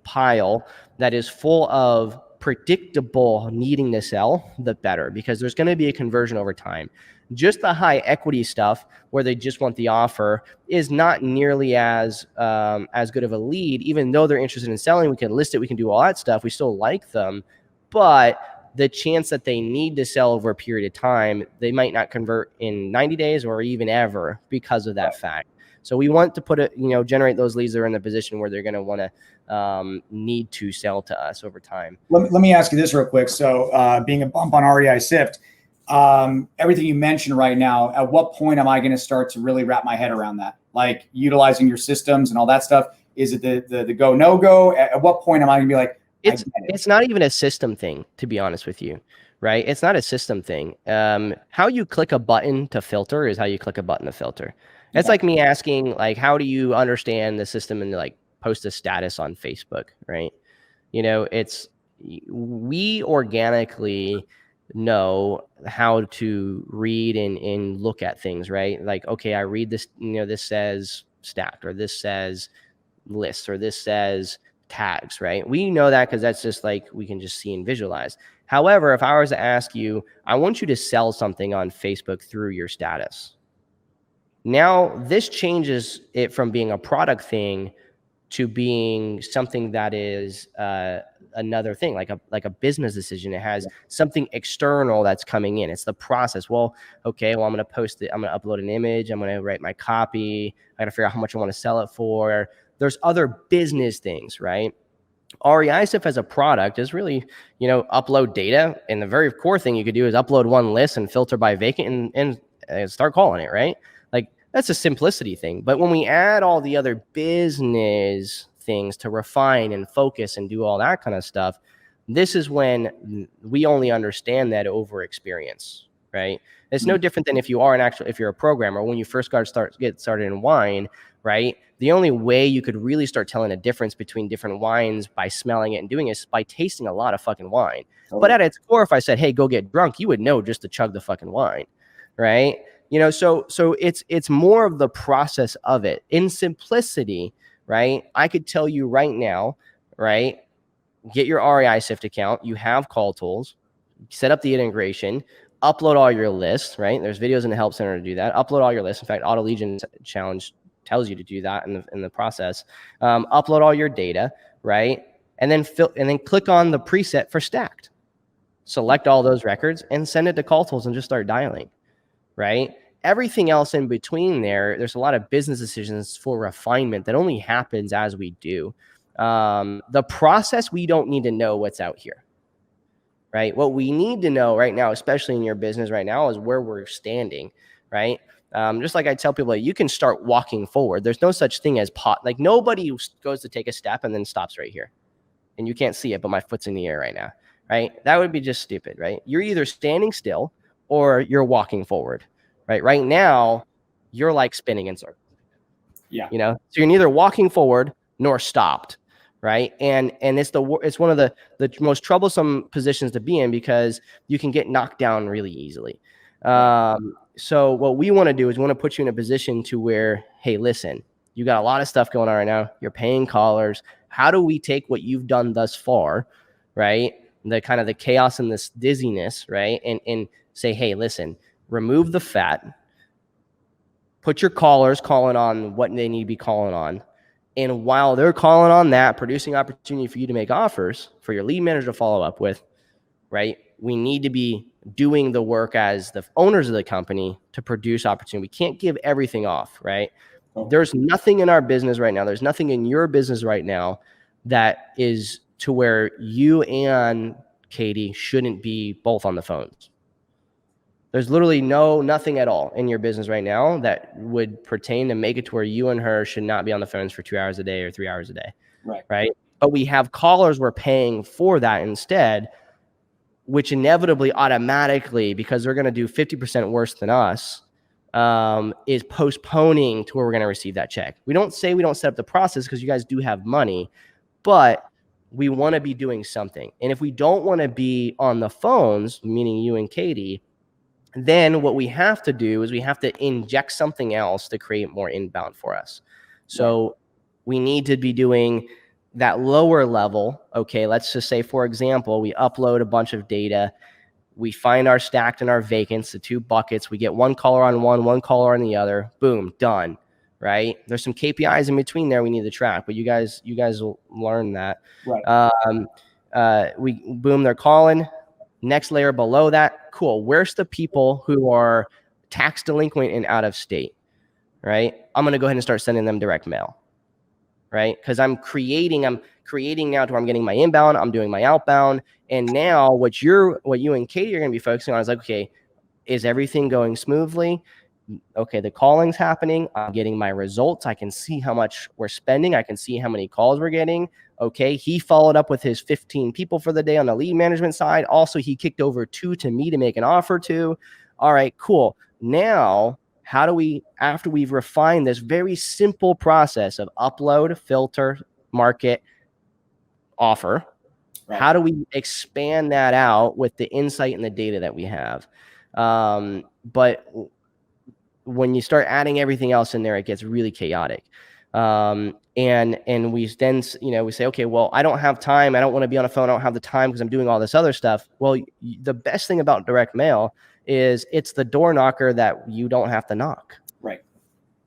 pile that is full of predictable needing to sell, the better, because there's going to be a conversion over time. Just the high equity stuff where they just want the offer is not nearly as good of a lead. Even though they're interested in selling, we can list it, we can do all that stuff, we still like them, but the chance that they need to sell over a period of time, they might not convert in 90 days or even ever because of that fact. So we want to generate those leads that are in the position where they're going to want to need to sell to us over time. Let me ask you this real quick. So being a bump on REISift, everything you mentioned right now, at what point am I going to start to really wrap my head around that? Like utilizing your systems and all that stuff. Is it the go, no go? At what point am I going to be like, it's not even a system thing, to be honest with you, right? It's not a system thing. How you click a button to filter is how you click a button to filter. It's like me asking, like, how do you understand the system and like post a status on Facebook, right? We organically know how to read and look at things, right? Like, okay, I read this, this says stacked, or this says lists, or this says tags, right? We know that because that's just like we can just see and visualize. However, if I was to ask you, I want you to sell something on Facebook through your status. Now, this changes it from being a product thing to being something that is another thing, like a business decision. It has something external that's coming in. It's the process. Well, okay, I'm going to post it. I'm going to upload an image. I'm going to write my copy. I got to figure out how much I want to sell it for. There's other business things, right? REISift as a product is really, upload data. And the very core thing you could do is upload one list and filter by vacant and start calling it, right? Like, that's a simplicity thing. But when we add all the other business things to refine and focus and do all that kind of stuff, this is when we only understand that over experience, right? It's no different than if you're a programmer. When you first get started in wine, right? The only way you could really start telling a difference between different wines by smelling it and doing it is by tasting a lot of fucking wine. Oh. But at its core, if I said, hey, go get drunk, you would know just to chug the fucking wine, right? So it's more of the process of it. In simplicity, right? I could tell you right now, right? Get your REISift account. You have call tools. Set up the integration. Upload all your lists, right? There's videos in the help center to do that. Upload all your lists. In fact, Auto Legion Challenge tells you to do that in the process. Upload all your data, right? And then click on the preset for stacked. Select all those records and send it to call tools and just start dialing. Right? Everything else in between there's a lot of business decisions for refinement that only happens as we do. The process, we don't need to know what's out here, right? What we need to know right now, especially in your business right now, is where we're standing, right? Just like I tell people, you can start walking forward. There's no such thing as like nobody goes to take a step and then stops right here, and you can't see it, but my foot's in the air right now, right? That would be just stupid, right? You're either standing still or you're walking forward, right? Right now, you're like spinning in circles. Yeah. You know, so you're neither walking forward nor stopped, right? And it's one of the most troublesome positions to be in because you can get knocked down really easily. So what we want to do is we want to put you in a position to where, hey, listen, you got a lot of stuff going on right now. You're paying callers. How do we take what you've done thus far, right? The kind of the chaos and this dizziness, right? And say, hey, listen, remove the fat. Put your callers calling on what they need to be calling on. And while they're calling on that, producing opportunity for you to make offers for your lead manager to follow up with, right? We need to be doing the work as the owners of the company to produce opportunity. We can't give everything off, right? There's nothing in our business right now. There's nothing in your business right now that is to where you and Katie shouldn't be both on the phones. There's literally nothing at all in your business right now that would pertain to make it to where you and her should not be on the phones for 2 hours a day or 3 hours a day. Right. But we have callers we're paying for that instead, which inevitably automatically, because they're going to do 50% worse than us, is postponing to where we're going to receive that check. We don't say we don't set up the process because you guys do have money, but we want to be doing something. And if we don't want to be on the phones, meaning you and Katie, then what we have to do is we have to inject something else to create more inbound for us. So we need to be doing that lower level. Okay, let's just say, for example, we upload a bunch of data. We find our stacked and our vacants, the two buckets. We get one caller on one caller on the other. Boom, done. Right? There's some KPIs in between there we need to track, but you guys will learn that. They're calling. Next layer below that, cool. Where's the people who are tax delinquent and out of state, right? I'm going to go ahead and start sending them direct mail, right? Because I'm creating now to where I'm getting my inbound, I'm doing my outbound. And now what you and Katie are going to be focusing on is like, okay, is everything going smoothly? Okay, the calling's happening. I'm getting my results. I can see how much we're spending. I can see how many calls we're getting. Okay, he followed up with his 15 people for the day on the lead management side. Also, he kicked over 2 to me to make an offer to. All right, cool. Now, how do we, after we've refined this very simple process of upload, filter, market, offer, how do we expand that out with the insight and the data that we have? But when you start adding everything else in there, it gets really chaotic. And we then, we say, okay, well, I don't have time. I don't want to be on a phone. I don't have the time because I'm doing all this other stuff. Well, the best thing about direct mail is it's the door knocker that you don't have to knock. Right.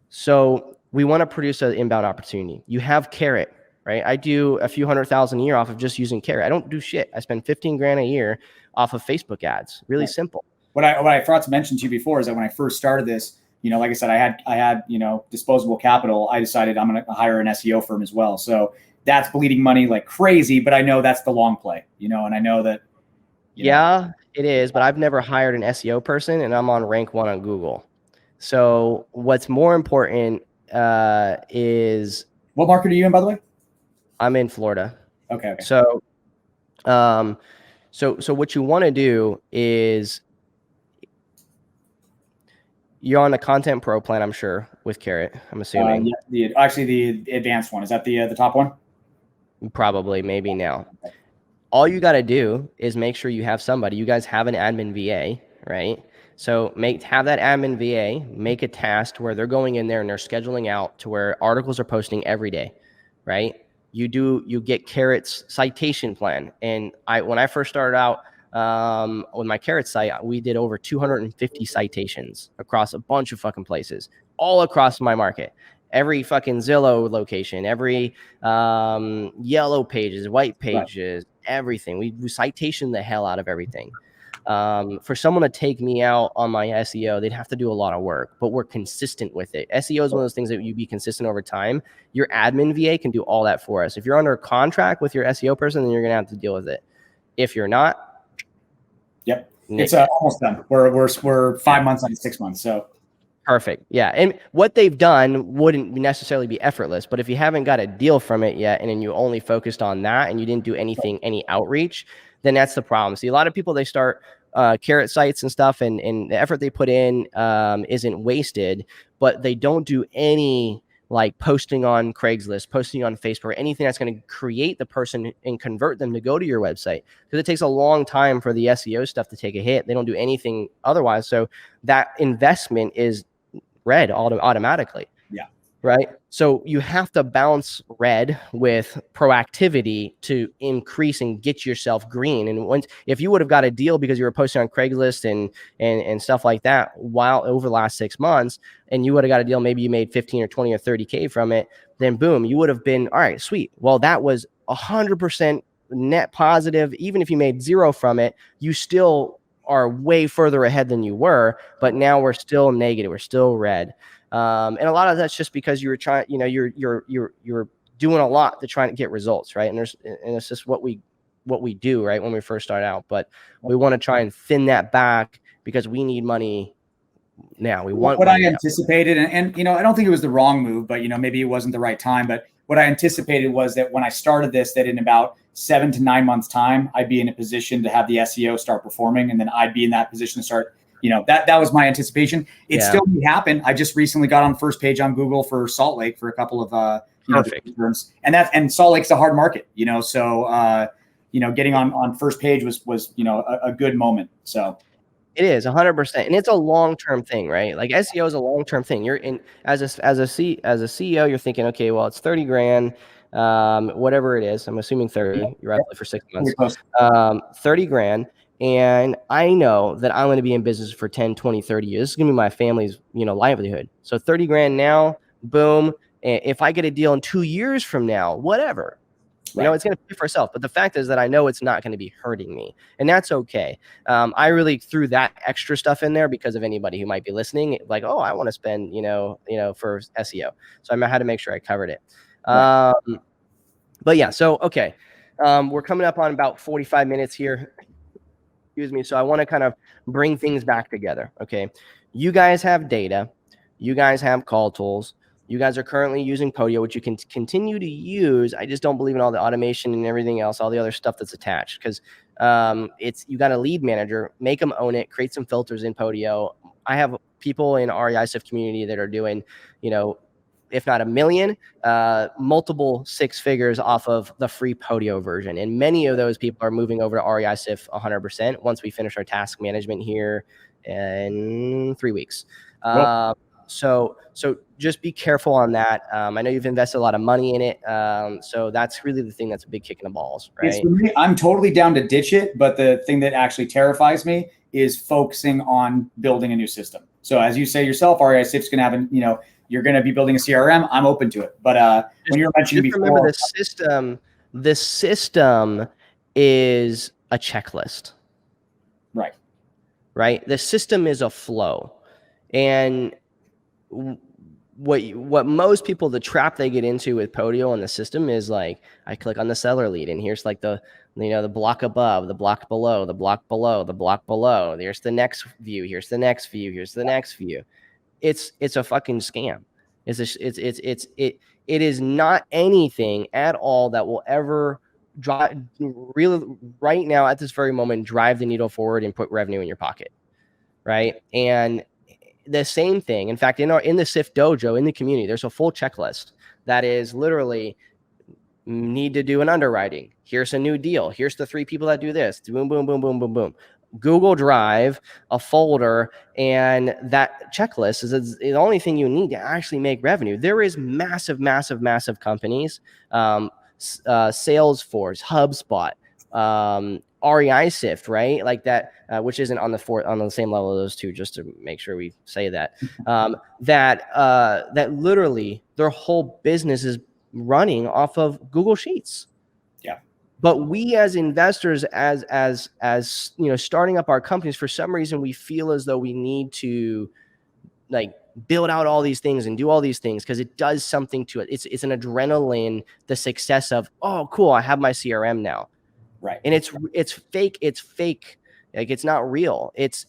So we want to produce an inbound opportunity. You have Carrot, right? I do a few $100,000 a year off of just using Carrot. I don't do shit. I spend 15 grand a year off of Facebook ads. Really simple. What I forgot to mention to you before is that when I first started this, like I said, I had disposable capital. I decided I'm going to hire an SEO firm as well. So that's bleeding money like crazy, but I know that's the long play, and I know that. Yeah, it is, but I've never hired an SEO person, and I'm on rank 1 on Google. So what's more important is. What market are you in, by the way? I'm in Florida. Okay. So what you want to do is. You're on the Content Pro plan, I'm sure, with Carrot, I'm assuming. The advanced one. Is that the top one? Probably, maybe now. All you got to do is make sure you have somebody. You guys have an admin VA, right? So have that admin VA make a task where they're going in there and they're scheduling out to where articles are posting every day, right? You get Carrot's citation plan. And when I first started out, with my Carrot site, we did over 250 citations across a bunch of fucking places, all across my market. Every fucking Zillow location, every yellow pages, white pages, everything. We citation the hell out of everything. For someone to take me out on my SEO, they'd have to do a lot of work, but we're consistent with it. SEO is one of those things that you be consistent over time. Your admin VA can do all that for us. If you're under contract with your SEO person, then you're going to have to deal with it. If you're not, yep, it's almost done. We're 5 months into 6 months. So Perfect. Yeah. And what they've done wouldn't necessarily be effortless, but if you haven't got a deal from it yet, and then you only focused on that and you didn't do anything, any outreach, then that's the problem. See, a lot of people, they start carrot sites and stuff, and the effort they put in isn't wasted, but they don't do any like posting on Craigslist, posting on Facebook, anything that's going to create the person and convert them to go to your website, because it takes a long time for the SEO stuff to take a hit. They don't do anything otherwise. So that investment is red automatically. Yeah. Right. So you have to balance red with proactivity to increase and get yourself green. And once, if you would have got a deal because you were posting on Craigslist and stuff like that while over the last 6 months, and you would have got a deal, maybe you made 15 or 20 or 30K from it, then boom, you would have been, all right, sweet. Well, that was 100% net positive. Even if you made zero from it, you still are way further ahead than you were, but now we're still negative. We're still red. And a lot of that's just because you were trying, you're doing a lot to try to get results, right? And it's just what we do, right, when we first start out. But we want to try and thin that back because we need money now. We want what money I anticipated, and I don't think it was the wrong move, but maybe it wasn't the right time. But what I anticipated was that when I started this, that in about 7 to 9 months' time, I'd be in a position to have the SEO start performing, and then I'd be in that position to start. That was my anticipation. It still may happen. I just recently got on the first page on Google for Salt Lake for a couple of perfect firms, and Salt Lake's a hard market, so getting on first page was a good moment. So it is 100%, and it's a long-term thing, right? Like SEO is a long-term thing. You're in as a CEO, you're thinking, okay, well, it's 30 grand, whatever it is. I'm assuming 30. You're roughly for 6 months, 30 grand. And I know that I'm going to be in business for 10, 20, 30 years. This is going to be my family's, livelihood. So 30 grand now, boom. If I get a deal in 2 years from now, whatever, it's going to pay for itself. But the fact is that I know it's not going to be hurting me, and that's okay. I really threw that extra stuff in there because of anybody who might be listening, like, oh, I want to spend, for SEO. So I had to make sure I covered it. But yeah, so, okay. We're coming up on about 45 minutes here. Excuse me. So I want to kind of bring things back together. Okay. You guys have data. You guys have call tools. You guys are currently using Podio, which you can continue to use. I just don't believe in all the automation and everything else, all the other stuff that's attached, because you got a lead manager, make them own it, create some filters in Podio. I have people in REISift community that are doing, if not $1 million, multiple 6 figures off of the free Podio version. And many of those people are moving over to REISift 100% once we finish our task management here in 3 weeks. So just be careful on that. I know you've invested a lot of money in it. So that's really the thing that's a big kick in the balls, right? I'm totally down to ditch it. But the thing that actually terrifies me is focusing on building a new system. So as you say yourself, REISift's going to have, you're going to be building a CRM. I'm open to it. But when you're mentioning before, remember the system is a checklist. Right. The system is a flow. And what most people, the trap they get into with Podio and the system is like, I click on the seller lead, and here's like the block above, the block below, the block below, the block below. There's the next view. Here's the next view. Here's the next view. It's a fucking scam. It is not anything at all that will ever drive, really right now at this very moment, drive the needle forward and put revenue in your pocket. Right. And the same thing. In fact, in the SIFT dojo, in the community, there's a full checklist that is literally need to do an underwriting. Here's a new deal. Here's the 3 people that do this. Boom, boom, boom, boom, boom, boom. Google Drive, a folder, and that checklist is the only thing you need to actually make revenue. There is massive companies, Salesforce, HubSpot, REISift, right? Like that, which isn't on the same level of those two, just to make sure we say that, that literally their whole business is running off of Google Sheets. But we as investors, as starting up our companies, for some reason, we feel as though we need to like build out all these things and do all these things because it does something to it. It's an adrenaline, the success of, oh, cool, I have my CRM now. Right. And it's fake. It's fake. Like, it's not real. It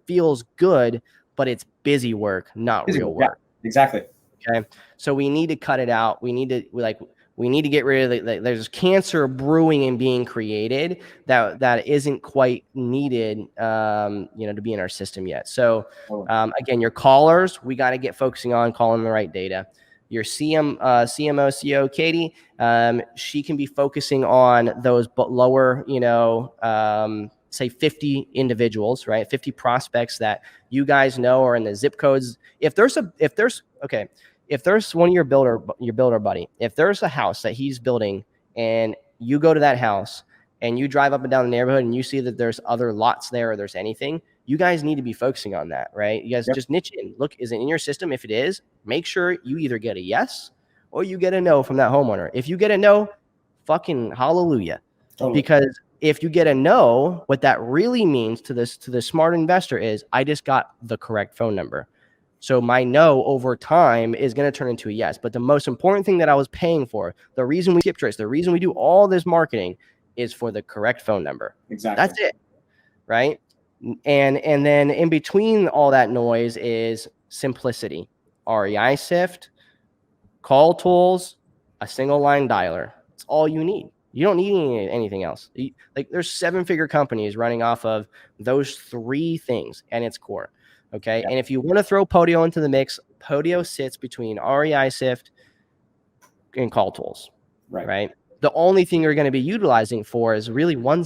feels good, but it's busy work, not real work. Yeah, exactly. Okay. So we need to cut it out. We need to get rid of there's cancer brewing and being created that isn't quite needed, to be in our system yet. So again, your callers, we got to get focusing on calling the right data. Your CMO, CO, Katie, she can be focusing on those lower, say 50 individuals, right? 50 prospects that you guys know are in the zip codes. If there's one of your builder buddy, if there's a house that he's building and you go to that house and you drive up and down the neighborhood and you see that there's other lots there or there's anything, you guys need to be focusing on that, right? You guys just niche in. Look, is it in your system? If it is, make sure you either get a yes or you get a no from that homeowner. If you get a no, fucking hallelujah. Totally. Because if you get a no, what that really means to the smart investor is I just got the correct phone number. So my no over time is going to turn into a yes. But the most important thing that I was paying for, the reason we skip trace, the reason we do all this marketing is for the correct phone number. Exactly. That's it. Right. And then in between all that noise is simplicity, REISift, call tools, a single line dialer. It's all you need. You don't need anything else. There's 7-figure companies running off of those 3 things and its core. Okay. Yeah. And if you want to throw Podio into the mix, Podio sits between REISift and call tools. Right. The only thing you're going to be utilizing for is really one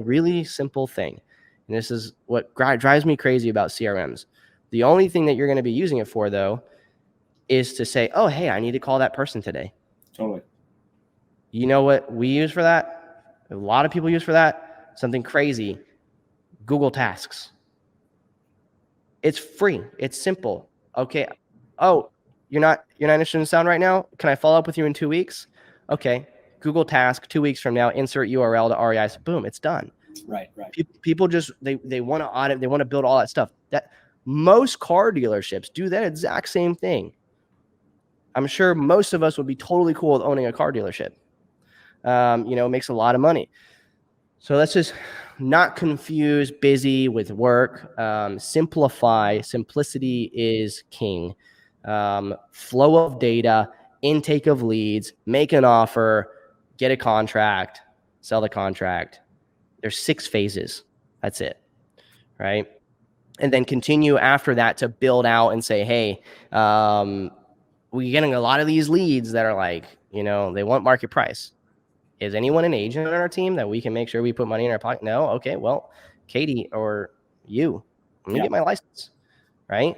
really simple thing. And this is what drives me crazy about CRMs. The only thing that you're going to be using it for, though, is to say, oh, hey, I need to call that person today. Totally. You know what we use for that? A lot of people use for that. Something crazy. Google Tasks. It's free. It's simple. Okay. Oh, you're not interested in sound right now? Can I follow up with you in 2 weeks? Okay. Google Task, 2 weeks from now, insert URL to REIs. Boom, it's done. Right. People just they want to audit, they want to build all that stuff. That most car dealerships do that exact same thing. I'm sure most of us would be totally cool with owning a car dealership. Makes a lot of money. So let's just not confuse busy with work. Simplify. Simplicity is king. Flow of data, intake of leads, make an offer, get a contract, sell the contract. There's 6 phases. That's it. Right. And then continue after that to build out and say, hey, we're getting a lot of these leads that are like, they want market price. Is anyone an agent on our team that we can make sure we put money in our pocket? No. Okay. Well, Katie or you, let me get my license. Right.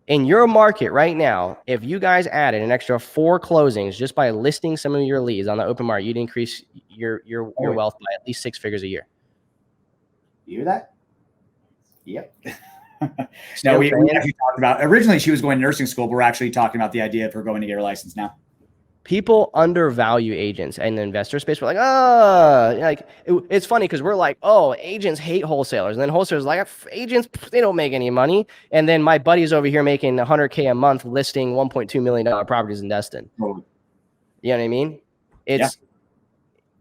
In your market right now, if you guys added an extra 4 closings just by listing some of your leads on the open market, you'd increase your wealth by at least 6 figures a year. You hear that? Yep. No, we actually talked about, originally she was going to nursing school, but we're actually talking about the idea of her going to get her license now. People undervalue agents in the investor space. We're like, it's funny because we're like, oh, agents hate wholesalers. And then wholesalers like, agents, they don't make any money. And then my buddy's over here making $100K a month listing $1.2 million properties in Destin. Totally. You know what I mean?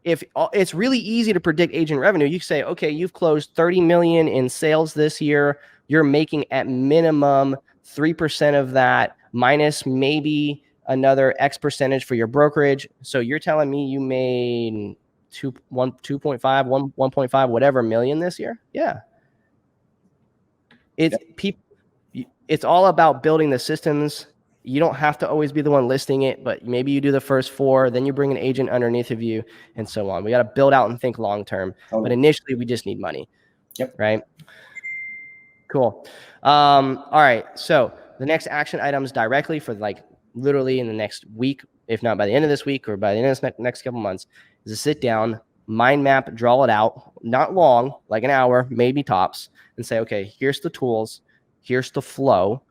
It's really easy to predict agent revenue. You say, okay, you've closed 30 million in sales this year. You're making at minimum 3% of that minus maybe another X percentage for your brokerage. So you're telling me you made 2.5, 1.5, whatever million this year? Yeah. It's all about building the systems. You don't have to always be the one listing it, but maybe you do the first 4, then you bring an agent underneath of you and so on. We got to build out and think long-term, but initially we just need money. Yep. Right. Cool. All right. So the next action items directly for literally in the next week, if not by the end of this week or by the end of this next couple months, is to sit down, mind map, draw it out, not long, like an hour, maybe tops, and say, okay, here's the tools, here's the flow.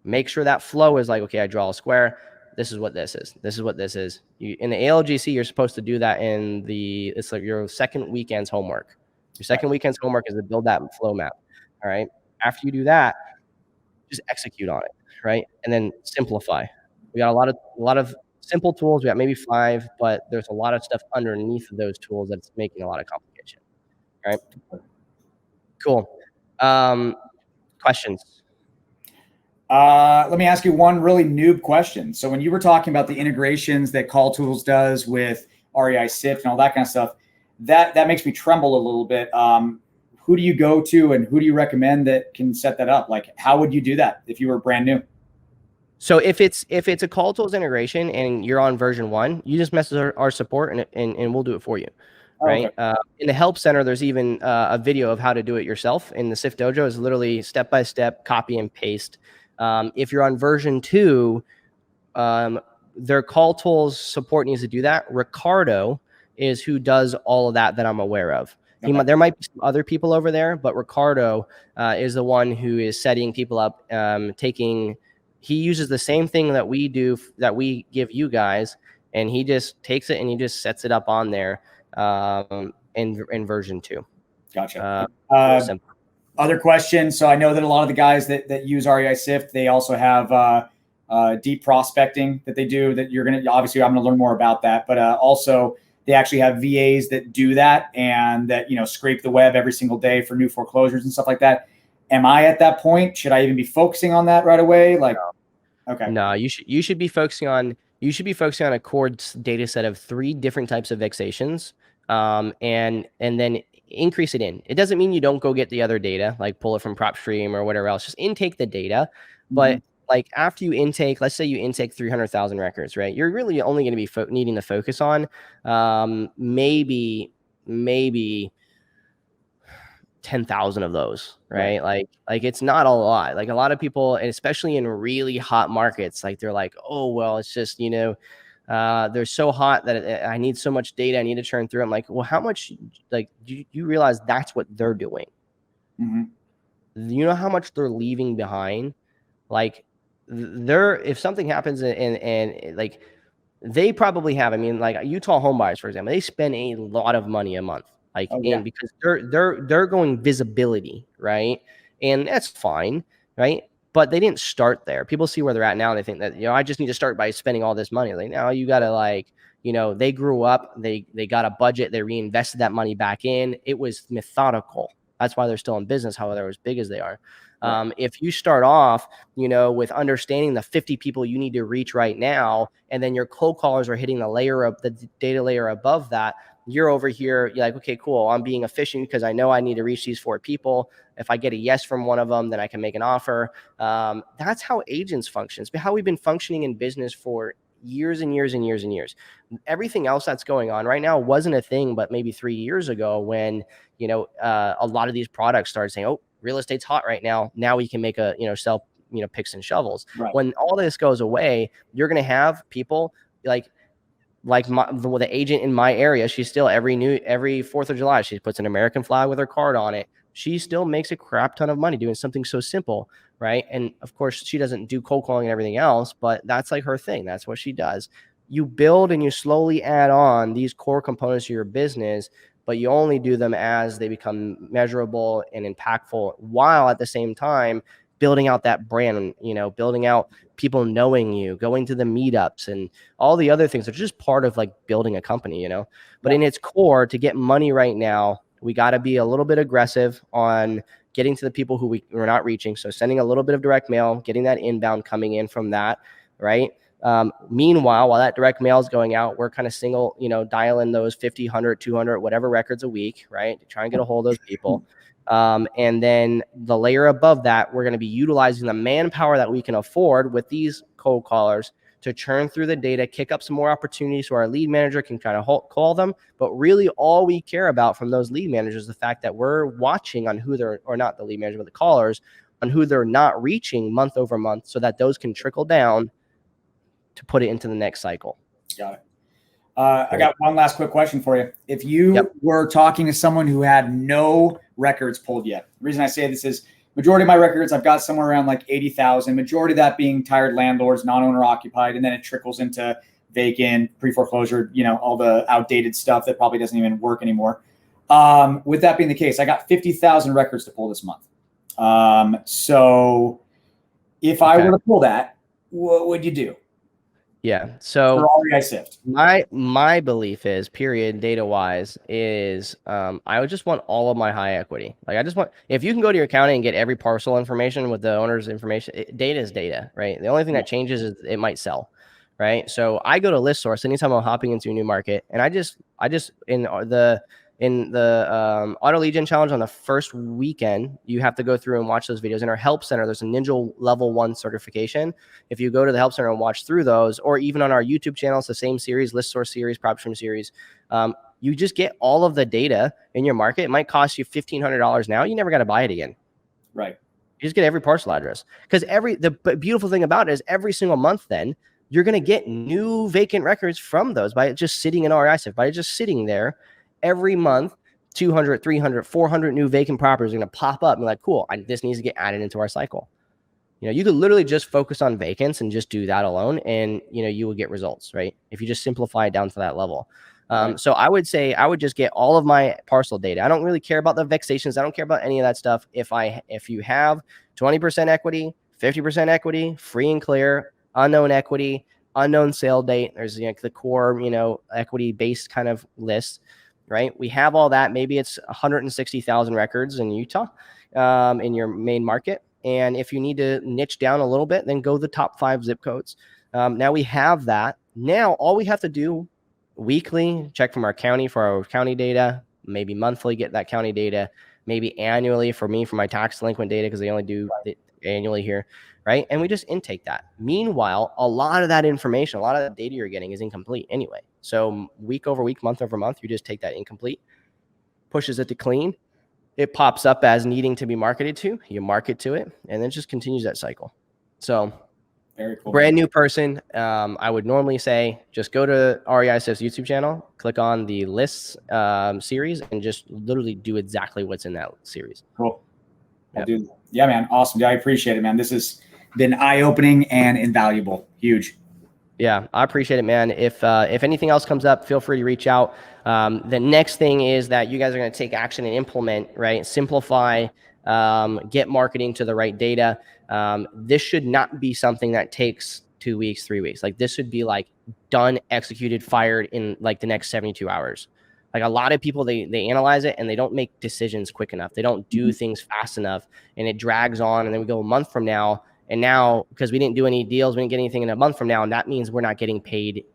Make sure that flow is like, okay, I draw a square. This is what this is. This is what this is. In the ALGC, you're supposed to do that it's like your second weekend's homework. Your second weekend's homework is to build that flow map. All right. After you do that, just execute on it. Right. And then simplify. We got a lot of simple tools. We got maybe 5, but there's a lot of stuff underneath of those tools that's making a lot of complication. All right. Cool. Questions? Let me ask you one really noob question. So when you were talking about the integrations that Call Tools does with REISift and all that kind of stuff, that makes me tremble a little bit. Who do you go to and who do you recommend that can set that up? Like, how would you do that if you were brand new? So if it's a Call Tools integration and you're on version 1, you just message our support and we'll do it for you, Oh, okay. right? In the help center, there's even a video of how to do it yourself. In the SIFT Dojo is literally step by step, copy and paste. If you're on version 2, their Call Tools support needs to do that. Ricardo is who does all of that I'm aware of. Okay. There might be some other people over there, but Ricardo is the one who is setting people up, he uses the same thing that we do, that we give you guys, and he just takes it and he just sets it up on there in version 2. Gotcha. Real simple. Other questions. So I know that a lot of the guys that use REISift, they also have deep prospecting that they do, that you're going to, obviously I'm going to learn more about that, but also they actually have VAs that do that and that, scrape the web every single day for new foreclosures and stuff like that. Am I at that point? Should I even be focusing on that right away? Like, okay. No, you should be focusing on a core data set of 3 different types of vexations, and then increase it in. It doesn't mean you don't go get the other data, like pull it from Propstream or whatever else. Just intake the data, but like after you intake, let's say you intake 300,000 records, right? You're really only going to be needing to focus on maybe 10,000 of those, right? Like it's not a lot. Like a lot of people, and especially in really hot markets, like they're like, oh, well, it's just, they're so hot that I need so much data. I need to churn through. I'm like, well, how much, like, do you realize that's what they're doing? You know how much they're leaving behind? Like if something happens and like they probably have, I mean, like Utah home buyers, for example, they spend a lot of money a month, like because they're going visibility, right? And that's fine, right? But they didn't start there. People see where they're at now and they think that, I just need to start by spending all this money. Like, now you got to, like, they grew up, they got a budget, they reinvested that money back in. It was methodical. That's why they're still in business, however they're as big as they are. If you start off, with understanding the 50 people you need to reach right now, and then your cold callers are hitting the data layer above that, you're over here, you're like, okay, cool. I'm being efficient because I know I need to reach these 4 people. If I get a yes from one of them, then I can make an offer. That's how agents function. It's how we've been functioning in business for years and years and years and years. Everything else that's going on right now wasn't a thing, but maybe 3 years ago when, a lot of these products started saying, oh, real estate's hot right now. Now we can make sell, picks and shovels. Right. When all this goes away, you're going to have people like the agent in my area. She's still every 4th of July, she puts an American flag with her card on it. She still makes a crap ton of money doing something so simple, right? And of course, she doesn't do cold calling and everything else, but that's like her thing. That's what she does. You build and you slowly add on these core components to your business, but you only do them as they become measurable and impactful, while at the same time building out that brand, building out people knowing you, going to the meetups and all the other things. They're just part of like building a company, but in its core, to get money right now, we got to be a little bit aggressive on getting to the people who we're not reaching. So sending a little bit of direct mail, getting that inbound coming in from that, right? Meanwhile, while that direct mail is going out, we're kind of dialing those 50, 100, 200, whatever records a week, right? To try and get a hold of those people. And then the layer above that, we're going to be utilizing the manpower that we can afford with these cold callers to churn through the data, kick up some more opportunities so our lead manager can kind of call them. But really all we care about from those lead managers is the fact that we're watching on who they're, or not the lead manager, but the callers, on who they're not reaching month over month, so that those can trickle down to put it into the next cycle. Got it. I got one last quick question for you. If you were talking to someone who had no records pulled yet, the reason I say this is majority of my records, I've got somewhere around like 80,000, majority of that being tired landlords, non-owner occupied, and then it trickles into vacant, pre-foreclosure, all the outdated stuff that probably doesn't even work anymore. With that being the case, I got 50,000 records to pull this month. So if I were to pull that, what would you do? Yeah. for So REISift. my belief is, period, data wise, is I would just want all of my high equity. Like I just want, if you can go to your county and get every parcel information with the owner's information, data is data, right? The only thing that changes is it might sell, right? So I go to list source anytime I'm hopping into a new market, and I just in the auto lead gen challenge on the first weekend, you have to go through and watch those videos. In our help center, there's a Ninja level 1 certification. If you go to the help center and watch through those, or even on our YouTube channel, it's the same series, list source series, Propstream series. You just get all of the data in your market. It might cost you $1,500 now. You never got to buy it again. Right. You just get every parcel address, because the beautiful thing about it is every single month, then you're going to get new vacant records from those by it just sitting in REISift, by it just sitting there. Every month, 200, 300, 400 new vacant properties are going to pop up and like, cool, this needs to get added into our cycle. You could literally just focus on vacants and just do that alone, and you will get results, right? If you just simplify it down to that level. Right. So I would say I would just get all of my parcel data. I don't really care about the vexations. I don't care about any of that stuff. If you have 20% equity, 50% equity, free and clear, unknown equity, unknown sale date, there's the core equity based kind of list, right? We have all that. Maybe it's 160,000 records in Utah, in your main market. And if you need to niche down a little bit, then go the top 5 zip codes. Now we have that. Now all we have to do weekly, check from our county for our county data, maybe monthly, get that county data, maybe annually for me, for my tax delinquent data, because they only do it annually here, right? And we just intake that. Meanwhile, a lot of that information, a lot of that data you're getting is incomplete anyway. So week over week, month over month, you just take that incomplete, pushes it to clean. It pops up as needing to be marketed to, you market to it, and then it just continues that cycle. So very cool. Brand new person, I would normally say just go to REISift's YouTube channel, click on the lists series, and just literally do exactly what's in that series. Cool. I'll do. Yeah, man. Awesome. Yeah, I appreciate it, man. This has been eye-opening and invaluable. Huge. Yeah, I appreciate it, man. If anything else comes up, feel free to reach out. The next thing is that you guys are going to take action and implement, right? Simplify, get marketing to the right data. This should not be something that takes 2 weeks, 3 weeks. Like this should be like done, executed, fired in like the next 72 hours. Like a lot of people, they analyze it and they don't make decisions quick enough. They don't do things fast enough, and it drags on. And then we go a month from now, and now because we didn't do any deals, we didn't get anything in a month from now, and that means we're not getting paid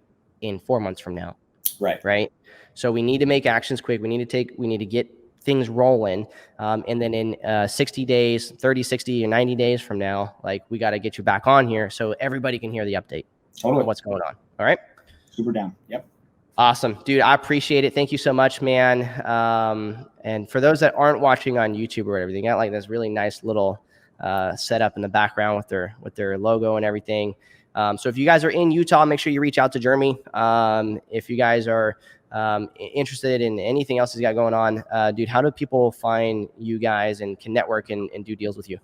in 4 months from now. Right. So we need to make actions quick. We need to get things rolling. And then in 60 days, 30, 60, or 90 days from now, like we got to get you back on here so everybody can hear the update. Totally. Of what's going on. All right. Super down. Yep. Awesome, dude. I appreciate it. Thank you so much, man. And for those that aren't watching on YouTube or whatever, they got like this really nice little setup in the background with their logo and everything. So if you guys are in Utah, make sure you reach out to Jeremy. If you guys are interested in anything else he's got going on, dude, how do people find you guys and can network and do deals with you?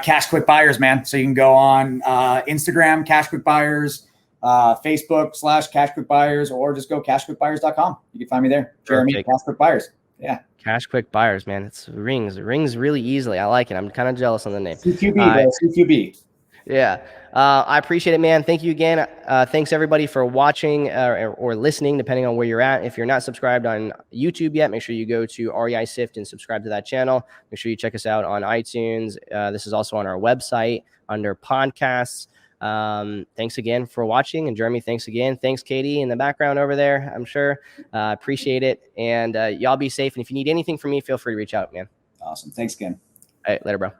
Cash Quick Buyers, man. So you can go on Instagram, Cash Quick Buyers, Facebook / Cash Quick Buyers, or just go cashquickbuyers.com. You can find me there. Jeremy, Cash Quick Buyers. Yeah. Cash Quick Buyers, man. It rings really easily. I like it. I'm kind of jealous on the name. CQB, bro. CQB. Yeah. I appreciate it, man. Thank you again. Thanks everybody for watching or listening, depending on where you're at. If you're not subscribed on YouTube yet, make sure you go to REISift and subscribe to that channel. Make sure you check us out on iTunes. This is also on our website under podcasts. Thanks again for watching. And Jeremy, thanks again. Thanks, Katie, in the background over there, I'm sure. Appreciate it. And y'all be safe. And if you need anything from me, feel free to reach out, man. Awesome. Thanks again. All right, later, bro.